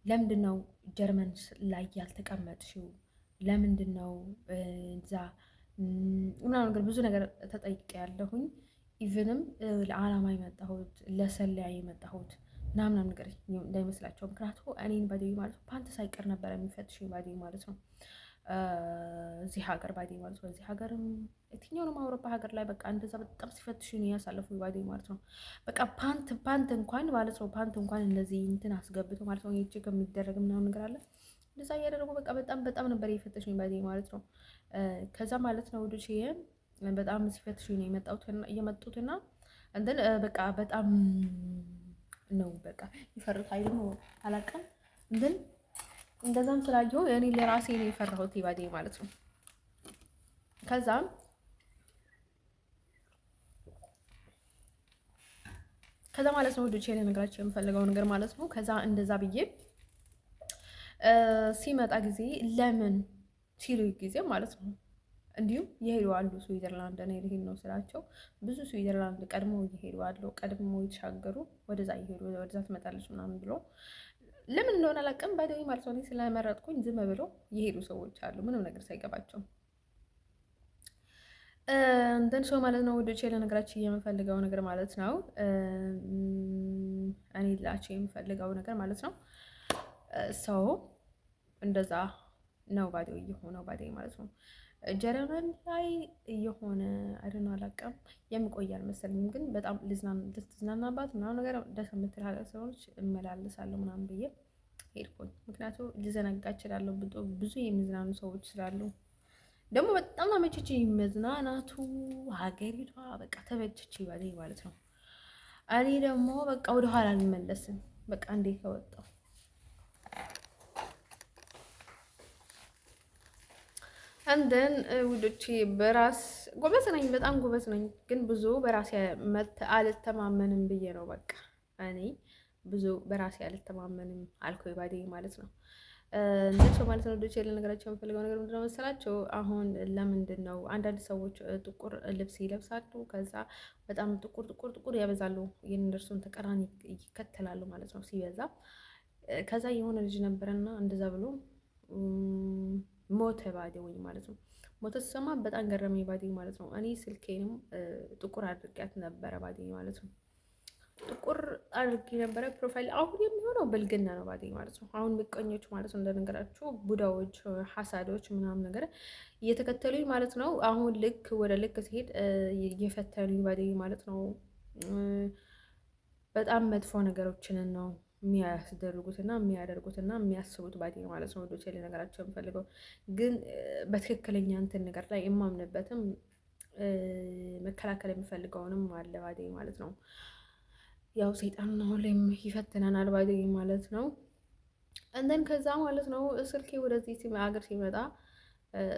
ለምንድን ነው ጀርመን ላይ ያልተቀመጥሽው? ለምንድን ነው እዛ ምናምን ነገር ብዙ ነገር ተጠይቄ ያለሁኝ። ኢቭንም ለዓላማ የመጣሁት ለሰለያ የመጣሁት ምናምን ነገር እንዳይመስላቸው። ምክንያቱ እኔን ባደኝ ማለት ነው ፓንት ሳይቀር ነበር የሚፈትሽኝ ባደኝ ማለት ነው። እዚህ ሀገር ባደኝ ማለት ነው። እዚህ ሀገርም የትኛውንም አውሮፓ ሀገር ላይ በቃ እንደዛ በጣም ሲፈትሹኝ ያሳለፉ ባደኝ ማለት ነው። በቃ ፓንት እንኳን ማለት ነው ፓንት እንኳን እንደዚህ እንትን አስገብቶ ማለት ነው ይቺ ከሚደረግ ምናምን ነገር አለ እንደዛ እያደረጉ በቃ በጣም ነበር የፈተሹኝ ባደኝ ማለት ነው። ከዛ ማለት ነው ወዲህ በጣም ሲፈትሹኝ ነው የመጡትና እንትን በቃ በጣም ነው በቃ ይፈርታል ነው አላውቅም እንትን እንደዛም ስላየሁ እኔ ለራሴ ነው የፈራሁት ባደኝ ማለት ነው። ከዛ ማለት ነው ወዶቼ ለነገራችሁ የምፈልገው ነገር ማለት ነው። ከዛ እንደዛ ብዬ ሲመጣ ጊዜ ለምን ሲሉ ጊዜ ማለት ነው እንዲሁም የሄዱ አሉ ስዊዘርላንድ እኔ ልሄድ ነው ስላቸው ብዙ ስዊዘርላንድ ቀድሞ እየሄዱ አሉ ቀድሞ የተሻገሩ ወደዛ እየሄዱ ወደዛ ትመጣለች ምናምን ብሎ ለምን እንደሆነ አላውቅም ባደኝ ማለት ነው። ስለመረጥኩኝ ዝም ብሎ የሄዱ ሰዎች አሉ ምንም ነገር ሳይገባቸው እንትን ሰው ማለት ነው ወዶቼ ለነገራችሁ የምፈልገው ነገር ማለት ነው። እኔ ላችሁ የምፈልገው ነገር ማለት ነው ሰው እንደዛ ነው ባደኝ እየሆነው ባደኝ ማለት ነው። ጀርመን ላይ እየሆነ አይደል አላውቅም የሚቆይ አልመሰለኝም። ግን በጣም ልዝናናባት ምናምን ነገር ደስ የምትል ሀገር ስለሆነች እመላለሳለሁ ምናምን ብዬ ሄድኩኝ። ምክንያቱም ልዘነጋ እችላለሁ ብዙ የሚዝናኑ ሰዎች ስላሉ ደግሞ በጣም አመቸችኝ መዝናናቱ ሀገሪቷ በቃ ተመቸችኝ ባደኝ ማለት ነው። እኔ ደግሞ በቃ ወደኋላ አልመለስም በቃ እንዴ ከወጣሁ አንደን ውዶቼ በራስ ጎበዝ ነኝ በጣም ጎበዝ ነኝ። ግን ብዙ በራሴ አልተማመንም ብዬ ነው በቃ እኔ ብዙ በራሴ አልተማመንም አልኩኝ ባደኝ ማለት ነው። እንደሱ ማለት ነው ወዶቼ ለነገራችሁ የምፈልገው ነገር ምንድነው መሰላችሁ? አሁን ለምንድን ነው አንዳንድ ሰዎች ጥቁር ልብስ ይለብሳሉ ከዛ በጣም ጥቁር ያበዛሉ የእነርሱን ተቃራኒ ይከተላሉ ማለት ነው ሲበዛ። ከዛ የሆነ ልጅ ነበረና እንደዛ ብሎ ሞተ ባደኝ ማለት ነው። ሞተ ስሰማ በጣም ገረመኝ ባደኝ ማለት ነው። እኔ ስልኬንም ጥቁር አድርጊያት ነበረ ባደኝ ማለት ነው። ጥቁር አድርጌ ነበረ ፕሮፋይል። አሁን የሚሆነው ብልግና ነው ባዴ ማለት ነው። አሁን ምቀኞች ማለት ነው እንደነገራችሁ ቡዳዎች፣ ሐሳዶች ምናምን ነገር እየተከተሉኝ ማለት ነው። አሁን ልክ ወደ ልክ ሲሄድ እየፈተኑኝ ባዴ ማለት ነው። በጣም መጥፎ ነገሮችን ነው የሚያስደርጉትና የሚያደርጉትና የሚያስቡት ባዴ ማለት ነው። ወዶቼ ልነገራቸው የምፈልገው ግን በትክክለኛ እንትን ነገር ላይ የማምንበትም መከላከል የሚፈልገውንም አለ ባዴ ማለት ነው። ያው ሰይጣን ነው ላይም ይፈትነናል ባዴ ማለት ነው። እንደን ከዛ ማለት ነው ስልኬ ወደዚህ ሀገር ሲመጣ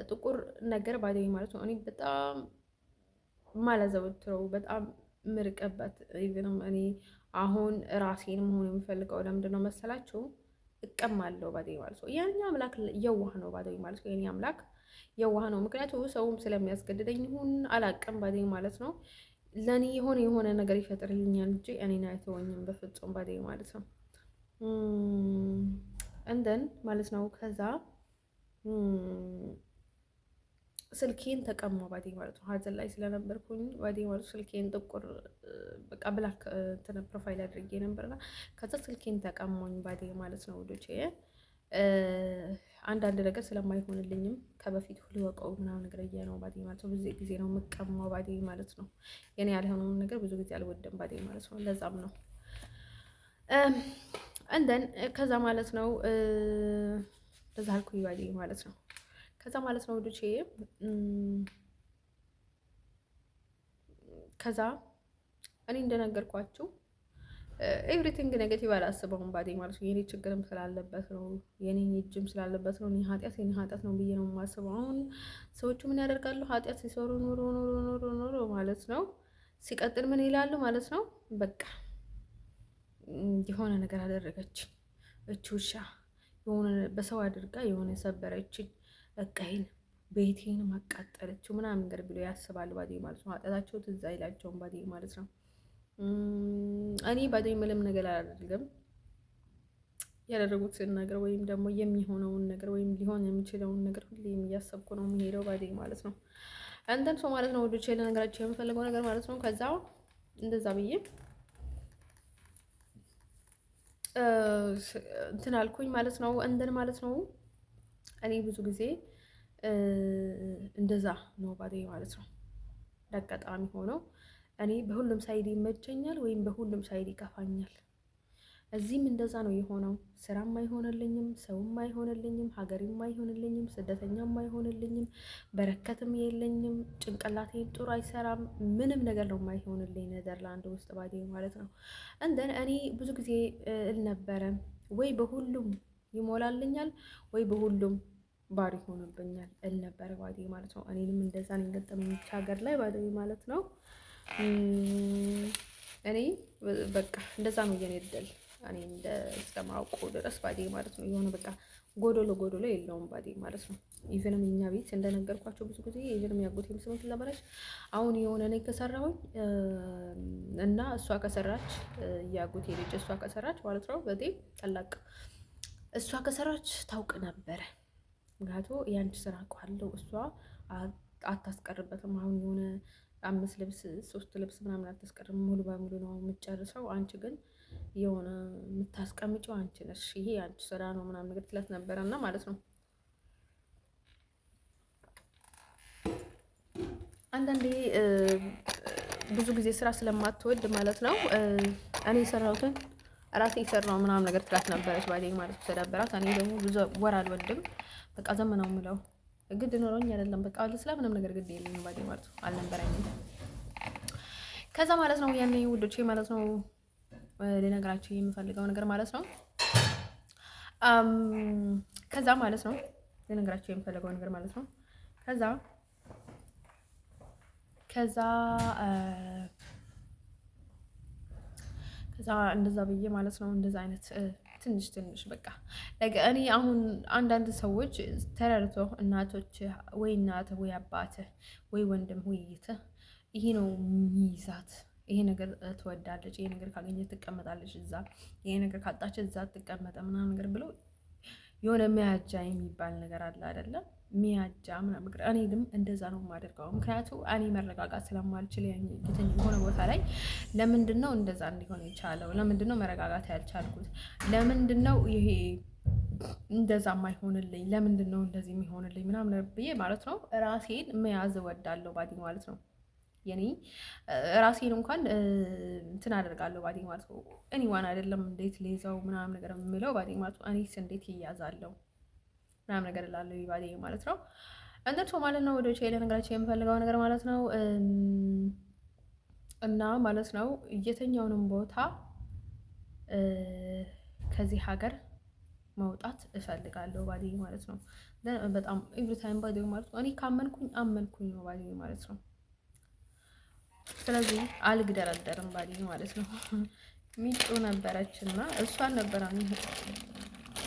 ጥቁር ነገር ባዴ ማለት ነው። እኔ በጣም ማለዘወትረው በጣም ምርቀበት ኢቭንም እኔ አሁን ራሴን መሆን የምፈልገው ለምንድን ነው መሰላችሁ? እቀማለሁ ባዴ ማለት ነው። የኛ አምላክ የዋህ ነው ባዴ ማለት ነው። የኔ አምላክ የዋህ ነው። ምክንያቱም ሰውም ስለሚያስገድደኝ ይሁን አላቅም ባዴ ማለት ነው። ለእኔ የሆነ ነገር ይፈጥርልኛል እንጂ እኔን አይተወኝም በፍጹም ባዴ ማለት ነው። እንደን ማለት ነው ከዛ ስልኬን ተቀማ ባዴ ማለት ነው። ሀዘን ላይ ስለነበርኩኝ ባዴ ማለት ስልኬን ጥቁር በቃ ብላክ እንትን ፕሮፋይል አድርጌ ነበርና ከዛ ስልኬን ተቀማኝ ባዴ ማለት ነው። ወዶቼ አንዳንድ ነገር ስለማይሆንልኝም ከበፊት ሁሉ ወቀው ምናምን ነገር ነው ባዴ ማለት ነው። ብዙ ጊዜ ነው የምቀማው ባዴ ማለት ነው። የኔ ያልሆነውን ነገር ብዙ ጊዜ አልወደም ባዴ ማለት ነው። ለዛም ነው እንደን ከዛ ማለት ነው ለዛ አልኩኝ ባዴ ማለት ነው። ከዛ ማለት ነው ወዶቼ ከዛ እኔ እንደነገርኳችሁ ኤቭሪቲንግ ኔጌቲቭ አላስበውም ባዴ ማለት ነው። የኔ ችግርም ስላለበት ነው፣ የኔ እጅም ስላለበት ነው። የኔ ኃጢአት ነው ብዬ ነው የማስበው። አሁን ሰዎቹ ምን ያደርጋሉ? ኃጢአት ሲሰሩ ኖሮ ማለት ነው ሲቀጥል ምን ይላሉ ማለት ነው? በቃ የሆነ ነገር አደረገች እች ውሻ የሆነ በሰው አድርጋ የሆነ ሰበረችን፣ በቃይን ቤቴን ማቃጠለችው ምናምን ነገር ብሎ ያስባሉ ባዴ ማለት ነው። ኃጢአታቸው ትዝ አይላቸውም ባዴ ማለት ነው። እኔ ባዴ ምንም ነገር አላደርግም። ያደረጉትን ነገር ወይም ደግሞ የሚሆነውን ነገር ወይም ሊሆን የሚችለውን ነገር ሁሌም እያሰብኩ ነው የሚሄደው ባዴ ማለት ነው። አንተን ሰው ማለት ነው ወዶቼ ለነገራቸው የምፈልገው ነገር ማለት ነው። ከዛ እንደዛ ብዬ እንትን አልኩኝ ማለት ነው። እንደን ማለት ነው እኔ ብዙ ጊዜ እንደዛ ነው ባዴ ማለት ነው። ለአጋጣሚ ሆነው እኔ በሁሉም ሳይድ ይመቸኛል ወይም በሁሉም ሳይድ ይከፋኛል። እዚህም እንደዛ ነው የሆነው። ስራም አይሆንልኝም፣ ሰውም አይሆንልኝም፣ ሀገርም አይሆንልኝም፣ ስደተኛም አይሆንልኝም፣ በረከትም የለኝም፣ ጭንቅላቴን ጥሩ አይሰራም፣ ምንም ነገር ነው የማይሆንልኝ ኔዘርላንድ ውስጥ ባዴ ማለት ነው። እንደን እኔ ብዙ ጊዜ እል ነበረ ወይ በሁሉም ይሞላልኛል ወይ በሁሉም ባዶ ይሆንብኛል እል ነበረ ባዴ ማለት ነው። እኔንም እንደዛ ነው የገጠመኝ ሀገር ላይ ባዴ ማለት ነው። እኔ በቃ እንደዛ ነው የኔ እድል እኔ እንደ እስከማውቀው ድረስ ባዴ ማለት ነው። የሆነ በቃ ጎዶሎ የለውም ባዴ ማለት ነው። ኢቨንም እኛ ቤት እንደነገርኳቸው ብዙ ጊዜ ኢቨንም ያጎቴ ምስመት ለበረች አሁን የሆነ እኔ ከሰራሁኝ እና እሷ ከሰራች ያጎቴ ልጅ እሷ ከሰራች ማለት ነው በጤ ጠላቅ እሷ ከሰራች ታውቅ ነበረ። ምክንያቱ ያንቺ ስራ ቃለው እሷ አታስቀርበትም። አሁን የሆነ 5 ልብስ 3 ልብስ ምናምን አታስቀርም፣ ሙሉ በሙሉ ነው የምትጨርሰው። አንቺ ግን የሆነ የምታስቀምጪው አንቺ ነሽ፣ ይሄ አንቺ ስራ ነው ምናምን ነገር ትላት ነበረ እና ማለት ነው። አንዳንዴ ብዙ ጊዜ ስራ ስለማትወድ ማለት ነው እኔ የሰራሁትን ራሴ የሰራው ምናምን ነገር ትላት ነበረች ባዴ ማለት ነው። ተዳበራት። እኔ ደግሞ ብዙ ወር አልወድም። በቃ ዘመናው ምለው ግድ ኖሮኝ አይደለም። በቃ ለስላ ምንም ነገር ግድ የለኝም ባዴ ማለት ነው። አልነበረኝም። ከዛ ማለት ነው ያኔ ውዶቼ ማለት ነው ልነግራችሁ የምፈልገው ነገር ማለት ነው ከዛ ማለት ነው ልነግራችሁ የምፈልገው ነገር ማለት ነው ከዛ እንደዛ ብዬ ማለት ነው እንደዛ አይነት ትንሽ በቃ እኔ አሁን አንዳንድ ሰዎች ተረድቶ እናቶች ወይ እናት ወይ አባት ወይ ወንድም ወይ ይሄ ነው የሚይዛት፣ ይሄ ነገር ትወዳለች፣ ይሄ ነገር ካገኘች ትቀመጣለች እዛ፣ ይሄ ነገር ካጣች እዛ ትቀመጠ ምናምን ነገር ብለው የሆነ ሚያጃ የሚባል ነገር አለ አይደለም? ሚያጃ ምናምን ነገር እኔም እንደዛ ነው የማደርገው። ምክንያቱ እኔ መረጋጋት ስለማልችል የሆነ ቦታ ላይ ለምንድን ነው እንደዛ እንዲሆን የቻለው? ለምንድን ነው መረጋጋት ያልቻልኩት? ለምንድን ነው ይሄ እንደዛ የማይሆንልኝ? ለምንድን ነው እንደዚህ የሚሆንልኝ ምናምን ብዬ ማለት ነው ራሴን መያዝ እወዳለሁ ባዲ ማለት ነው። የኔ ራሴን እንኳን እንትን አደርጋለሁ ባዲ ማለት ነው። እኔዋን አይደለም እንዴት ሌዛው ምናምን ነገር የምለው ባዲ ማለት ነው። እኔስ እንዴት ይያዛለሁ ምናምን ነገር እላለሁ ባዲ ማለት ነው። እንደቶ ማለት ነው ወደ ቼለ ነገራችን የምፈልገው ነገር ማለት ነው እና ማለት ነው የትኛውንም ቦታ ከዚህ ሀገር መውጣት እፈልጋለሁ ባዲ ማለት ነው። በጣም ኤቭሪ ታይም ባዲ ማለት ነው። እኔ ካመንኩኝ አመንኩኝ ነው ባዲ ማለት ነው። ስለዚህ አልግደረደርም ባዲ ማለት ነው። ሚጡ ነበረች እና እሷን ነበረ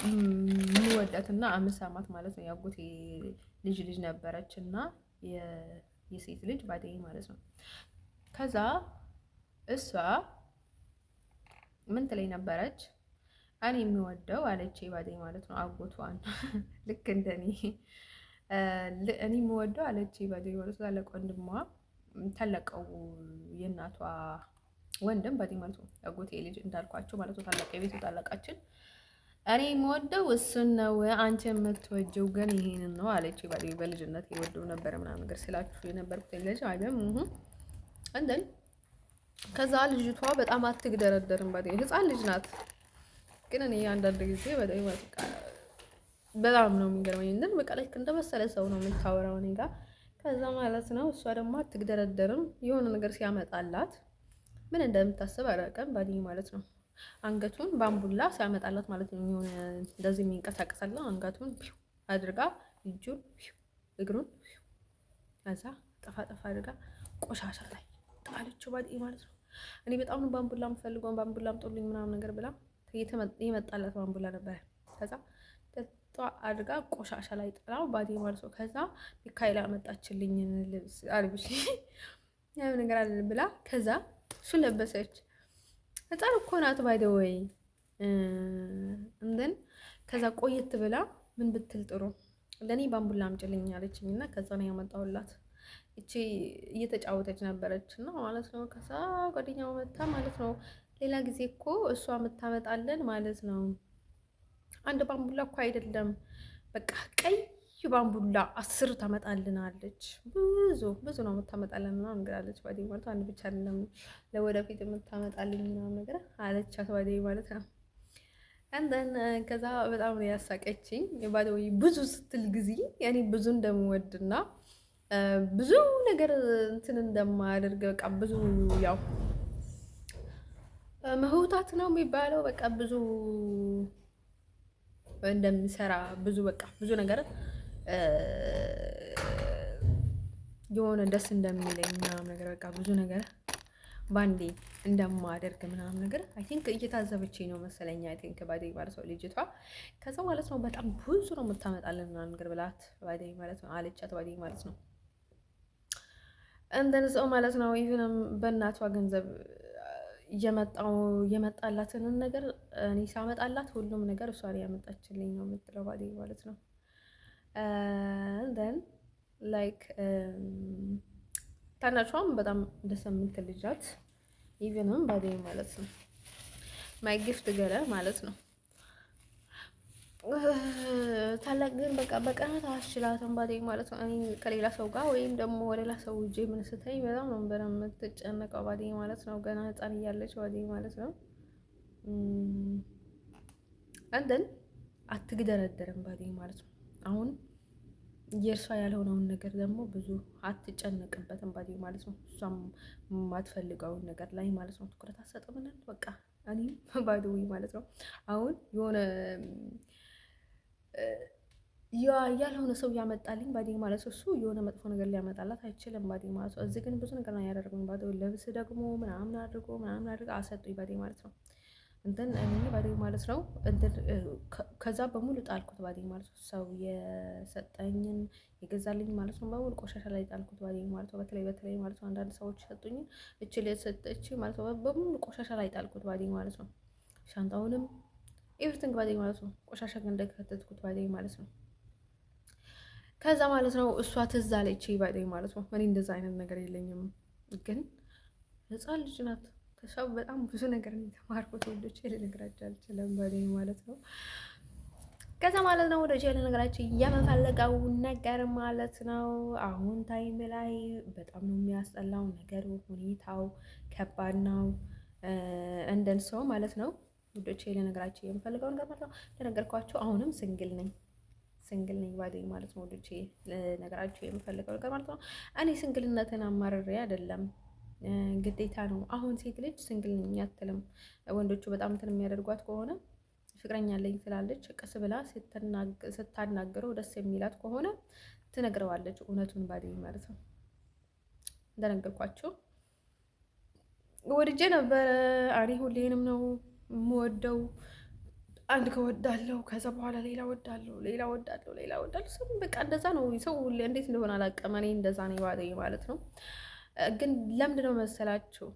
የምወዳትና አምሳማት ማለት ነው። ያጎቴ ልጅ ነበረች እና የሴት ልጅ ባዲ ማለት ነው። ከዛ እሷ ምን ትለኝ ነበረች? እኔ የሚወደው አለች ባዴ ማለት ነው አጎቷን ልክ እንደኔ እኔ የምወደው አለች ባዴ ማለት ነው። ታላቅ ወንድሟ ታላቀው የእናቷ ወንድም ባዴ ማለት ነው አጎቴ ልጅ እንዳልኳቸው ማለት ነው። ታላቅ የቤቱ ታላቃችን እኔ የምወደው እሱን ነው፣ አንቺ የምትወጂው ግን ይሄንን ነው አለች ባዴ። በልጅነት የወደው ነበር ምናምን ነገር ስላችሁ የነበርኩት ልጅ አይደል እንደን ከዛ ልጅቷ በጣም አትግደረደርም ባዴ ህፃን ልጅ ናት። ግን እኔ አንዳንድ ጊዜ በጣም ነው የሚገርመኝ። እንደን በቃ ልክ እንደመሰለ ሰው ነው የምታወራው እኔ ጋር። ከዛ ማለት ነው እሷ ደግሞ አትግደረደርም። የሆነ ነገር ሲያመጣላት ምን እንደምታስብ አላውቅም ባዲ ማለት ነው። አንገቱን ባምቡላ ሲያመጣላት ማለት ነው የሆነ እንደዚህ የሚንቀሳቀሳለ አንገቱን አድርጋ እጁን እግሩን ከዛ ጠፋ አድርጋ ቆሻሻ ላይ ጣለችው ባዲ ማለት ነው። እኔ በጣም ነው ባምቡላ የምፈልገው፣ ባምቡላ አምጦልኝ ምናምን ነገር ብላ የመጣላት ባምቡላ ነበረ። ከዛ ተጧ አድርጋ ቆሻሻ ላይ ጥላው ባዲ ማለት ነው። ከዛ ሚካኤል አመጣችልኝ ልብስ አልብሽ ያው ነገር አለ ብላ ከዛ እሱ ለበሰች። ህፃን እኮ ናት ባይ ዘ ወይ እንደን ከዛ ቆየት ብላ ምን ብትል ጥሩ ለኔ ባምቡላ አምጪልኝ አለችኝና ከዛ ነው ያመጣሁላት። እቺ እየተጫወተች ነበረች እና ማለት ነው። ከዛ ጓደኛው መታ ማለት ነው። ሌላ ጊዜ እኮ እሷ የምታመጣለን ማለት ነው አንድ ባምቡላ እኮ አይደለም በቃ ቀይ ባምቡላ 10 ታመጣልናለች። ብዙ ነው የምታመጣለን ምናምን ነገር አለች ባዲ ማለት አንድ ብቻ አይደለም ለወደፊት የምታመጣልኝ ምናምን ነገር አለቻት ባዲ ማለት ነው። እንደን ከዛ በጣም ነው ያሳቀችኝ ባዲ ብዙ ስትል ጊዜ ያኔ ብዙ እንደምወድና ብዙ ነገር እንትን እንደማያደርግ በቃ ብዙ ያው መህውታት ነው የሚባለው በቃ ብዙ እንደሚሰራ ብዙ በቃ ብዙ ነገር የሆነ ደስ እንደሚለኝ ምናምን ነገር በቃ ብዙ ነገር ባንዴ እንደማደርግ ምናምን ነገር አይ ቲንክ እየታዘበችኝ ነው መሰለኝ። አይ ቲንክ ባዴ ማለት ነው ልጅቷ። ከዛ ማለት ነው በጣም ብዙ ነው የምታመጣልን ምናምን ነገር ብላት ባዴ ማለት ነው አለቻት ባዴ ማለት ነው። እንደነሰው ማለት ነው ኢቭንም በእናቷ ገንዘብ የመጣላትን ነገር እኔ ሳመጣላት ሁሉም ነገር እሷ ላይ ያመጣችልኝ ነው የምትለው ባዴ ማለት ነው። እንደን ላይክ ታናቿም በጣም ደስ የምትል ልጅ ናት። ኢቭንም ባዴ ማለት ነው ማይ ጊፍት ገለ ማለት ነው። ታላቅ ግን በቃ በቀናት አስችላትም ባዴ ማለት ነው። እኔ ከሌላ ሰው ጋር ወይም ደግሞ ወደላ ሰው እጄ ምን ስተኝ በጣም ነው የምትጨነቀው ባዴ ማለት ነው። ገና ህፃን እያለች ባዴ ማለት ነው። እንደን አትግደረደርም ባዴ ማለት ነው። አሁን የእርሷ ያልሆነውን ነገር ደግሞ ብዙ አትጨነቅበትም ባዴ ማለት ነው። እሷም የማትፈልገውን ነገር ላይ ማለት ነው ትኩረት አትሰጥምልን በቃ እኔም ባዶ ማለት ነው። አሁን የሆነ ያልሆነ ሰው ያመጣልኝ ባዴ ማለት ነው። እሱ የሆነ መጥፎ ነገር ሊያመጣላት አይችልም ባዴ ማለት ነው። እዚህ ግን ብዙ ነገር ነው ያደረገኝ ባዶ ልብስ ደግሞ ምናምን አድርጎ አሰጡኝ ባዴ ማለት ነው። እንትን እኔ ባዴ ማለት ነው ከዛ በሙሉ ጣልኩት ባዴ ማለት ነው። ሰው የሰጠኝን የገዛልኝ ማለት ነው በሙሉ ቆሻሻ ላይ ጣልኩት ባዴ ማለት ነው። በተለይ ማለት ነው አንዳንድ ሰዎች ሰጡኝ እቺ ላይ ሰጠች ማለት ነው በሙሉ ቆሻሻ ላይ ጣልኩት ባዴ ማለት ነው። ሻንጣውንም ኤቭሪቲንግ ባዴ ማለት ነው። ቆሻሻ ግን እንደከተትኩት ባዴ ማለት ነው። ከዛ ማለት ነው እሷ ትዝ አለች ባዴ ማለት ነው። እኔ እንደዛ አይነት ነገር የለኝም፣ ግን ህፃን ልጅ ናት። ከሰው በጣም ብዙ ነገር ነው የተማርኩት። ወንዶች ልነግራቸው አልችልም ባዴ ማለት ነው። ከዛ ማለት ነው ወደ ጀለ ነገራችን የምፈልገው ነገር ማለት ነው። አሁን ታይም ላይ በጣም ነው የሚያስጠላው ነገሩ፣ ሁኔታው ከባድ ነው። እንደን ሰው ማለት ነው ውዶቼ ልነግራችሁ የምፈልገው ነገር ማለት ነው። ለነገርኳችሁ አሁንም ሲንግል ነኝ ባዴ ማለት ነው ውዶቼ ልነግራችሁ የምፈልገው ነገር ማለት ነው። እኔ ሲንግልነትን አማርሬ አይደለም፣ ግዴታ ነው። አሁን ሴት ልጅ ሲንግል ነኝ አትልም። ወንዶቹ በጣም እንትን የሚያደርጓት ከሆነ ፍቅረኛ አለኝ ስላለች ቀስ ብላ ስታናግረው ደስ የሚላት ከሆነ ትነግረዋለች እውነቱን ባዴ ማለት ነው። እንደነገርኳችሁ ወድጄ ነበረ። እኔ ሁሌንም ነው የምወደው። አንድ ከወዳለው ከዛ በኋላ ሌላ ወዳለው ሰው በቃ እንደዛ ነው። ሰው እንዴት እንደሆነ አላውቅም። እኔ እንደዛ ነው ባዴ ማለት ነው። ግን ለምንድነው መሰላችሁ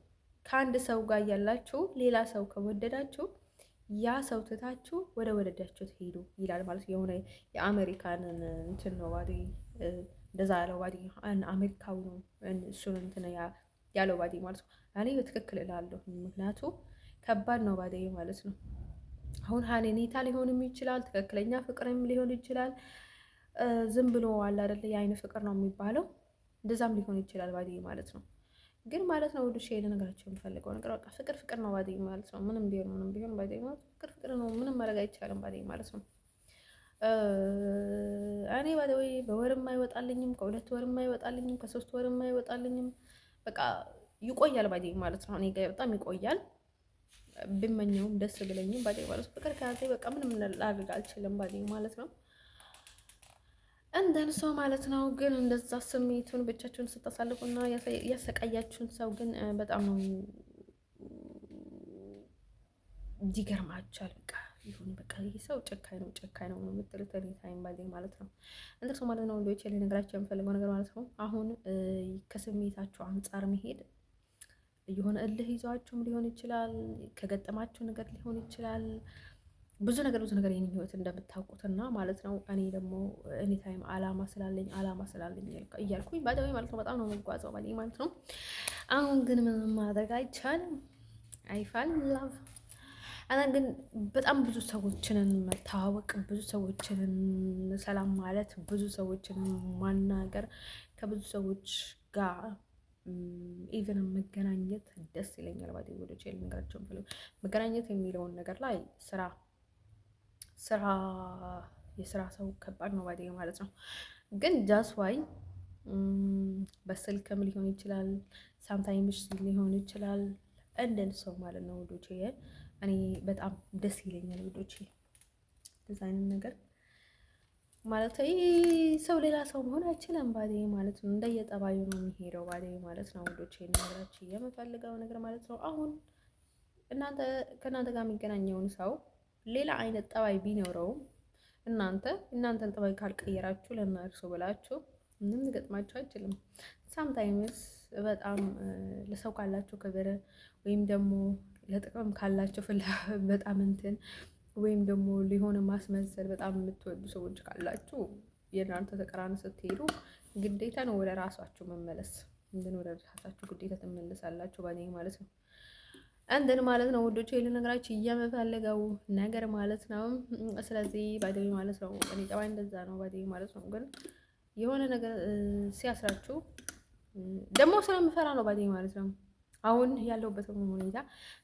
ከአንድ ሰው ጋር ያላችሁ ሌላ ሰው ከወደዳችሁ ያ ሰው ትታችሁ ወደ ወደዳችሁ ትሄዱ ይላል ማለት የሆነ የአሜሪካንን እንትን ነው ባዴ እንደዛ ያለው ባዴ አሜሪካዊ ነው እሱን እንትን ያለው ባዴ ማለት ነው። እኔ በትክክል እላለሁ፣ ምክንያቱ ከባድ ነው ባዴ ማለት ነው። አሁን ሀኔኔታ ሊሆንም ይችላል፣ ትክክለኛ ፍቅርም ሊሆን ይችላል። ዝም ብሎ አለ አይደለ የአይን ፍቅር ነው የሚባለው፣ እንደዛም ሊሆን ይችላል ባዴ ማለት ነው። ግን ማለት ነው ወደ ሼል ነገራቸው የምፈልገው ነገር በቃ ፍቅር ነው ባዴ ማለት ነው። ምንም ቢሆን ባዴ ማለት ፍቅር ነው። ምንም ማድረግ አይቻልም ባዴ ማለት ነው። እኔ ባዴ ወይ በወርም አይወጣልኝም፣ ከ2 ወርም አይወጣልኝም፣ ከ3 ወርም አይወጣልኝም። በቃ ይቆያል ባዴ ማለት ነው። እኔ ጋር በጣም ይቆያል። ብመኘውም ደስ ብለኝም ባዴ ማለት ነው። ፍቅር ከያዘ በቃ ምንም ላድርግ አልችልም ባዴ ማለት ነው። እንደን ሰው ማለት ነው። ግን እንደዛ ስሜቱን ብቻችሁን ስታሳልፉና ያሰቃያችሁን ሰው ግን በጣም ነው ይገርማችኋል። በቃ ይሁን በቃ ይሄ ሰው ጨካኝ ነው የምትሉት ታይም ባዴ ማለት ነው። እንደ ሰው ማለት ነው ወንዶች ልነግራችሁ የምፈልገው ነገር ማለት ነው። አሁን ከስሜታችሁ አንጻር መሄድ የሆነ እልህ ይዟችሁም ሊሆን ይችላል፣ ከገጠማችሁ ነገር ሊሆን ይችላል። ብዙ ነገር የኔ ህይወት እንደምታውቁትና ማለት ነው። እኔ ደግሞ እኔ ታይም አላማ ስላለኝ እያልኩኝ ባዳዊ ማለት ነው። በጣም ነው የምጓዘው ባዴ ማለት ነው። አሁን ግን ምንም ማድረግ አይቻልም። አይፋል ላቭ እና ግን በጣም ብዙ ሰዎችንን መታወቅ፣ ብዙ ሰዎችንን ሰላም ማለት፣ ብዙ ሰዎችንን ማናገር፣ ከብዙ ሰዎች ጋር ኢቨን መገናኘት ደስ ይለኛል ባዴ ወደ ቼል ነገራቸው መገናኘት የሚለውን ነገር ላይ የስራ ሰው ከባድ ነው ባዴ ማለት ነው። ግን ጃስ ዋይ በስልክም ሊሆን ይችላል፣ ሳምታይምስ ሊሆን ይችላል። እንደን ሰው ማለት ነው ውዶቼ እኔ በጣም ደስ ይለኛል ውዶቼ ዲዛይን ነገር ማለት ሰው ሌላ ሰው መሆን አይችልም ባዴ ማለት ነው። እንደየጠባዩ ነው የሚሄደው ባዴ ማለት ነው ውዶቼ ነገራችሁ የምፈልገው ነገር ማለት ነው። አሁን ከእናንተ ጋር የሚገናኘውን ሰው ሌላ አይነት ጠባይ ቢኖረውም እናንተን ጠባይ ካልቀየራችሁ ለእነርሱ ብላችሁ ምንም ሊገጥማችሁ አይችልም። ሳምታይምስ በጣም ለሰው ካላችሁ ክብር ወይም ደግሞ ለጥቅም ካላችሁ በጣም እንትን ወይም ደግሞ ሊሆን ማስመሰል በጣም የምትወዱ ሰዎች ካላችሁ የእናንተ ተቀራኒ ስትሄዱ ግዴታ ነው ወደ ራሳችሁ መመለስ። ወደ ራሳችሁ ግዴታ ትመለሳላችሁ ባኔ ማለት ነው። እንደን ማለት ነው ወዶቼ ልነግራችሁ የምፈልገው ነገር ማለት ነው። ስለዚህ ባዴ ማለት ነው እኔ ጠባይ እንደዛ ነው ባዴ ማለት ነው። ግን የሆነ ነገር ሲያስራችሁ ደግሞ ስለምፈራ ነው ባዴ ማለት ነው። አሁን ያለሁበት ሁኔታ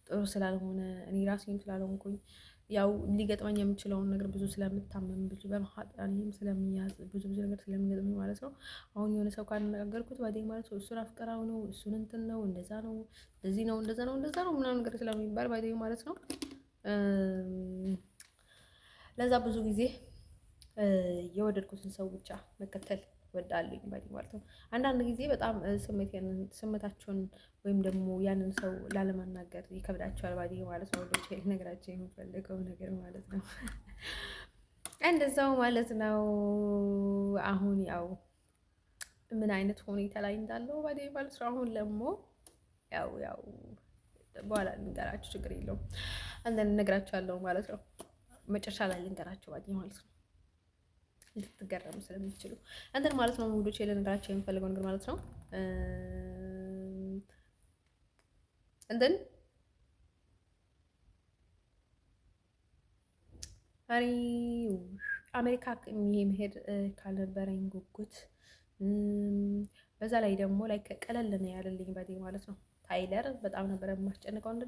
ጥሩ ስላልሆነ እኔ ራሴም ስላልሆንኩኝ ያው ሊገጥመኝ የምችለውን ነገር ብዙ ስለምታመም ብዙ በማህፀኔም ስለሚያዝ ብዙ ነገር ስለሚገጥመኝ ማለት ነው። አሁን የሆነ ሰው ካነጋገርኩት ባዴ ማለት ነው እሱን አፍቅራው ነው እሱን እንትን ነው እንደዛ ነው እንደዚህ ነው እንደዛ ነው ምናምን ነገር ስለሚባል ባዴ ማለት ነው። ለዛ ብዙ ጊዜ የወደድኩትን ሰው ብቻ መከተል ወዳለኝ ባዴ ማለት ነው። አንዳንድ ጊዜ በጣም ስሜታቸውን ወይም ደግሞ ያንን ሰው ላለመናገር ይከብዳቸዋል ባዴ ማለት ነው። ወዶቼ ልነግራቸው የምፈልገው ነገር ማለት ነው እንደዛው ማለት ነው። አሁን ያው ምን አይነት ሁኔታ ላይ እንዳለው ባዴ ማለት ነው። አሁን ደግሞ ያው በኋላ ልንገራችሁ ችግር የለውም። አንተን እነግራችኋለሁ ማለት ነው። መጨረሻ ላይ ልንገራቸው ባዲ ማለት ነው ልትገረሙ ስለሚችሉ እንትን ማለት ነው። ሙዶቼ ልነግራቸው የሚፈልገው ነገር ማለት ነው እንትን እኔ አሜሪካ መሄድ ካልነበረኝ ጉጉት በዛ ላይ ደግሞ ላይ ቀለል ነው ያለልኝ ባዲ ማለት ነው። ታይለር በጣም ነበር የማስጨንቀው እንዴ።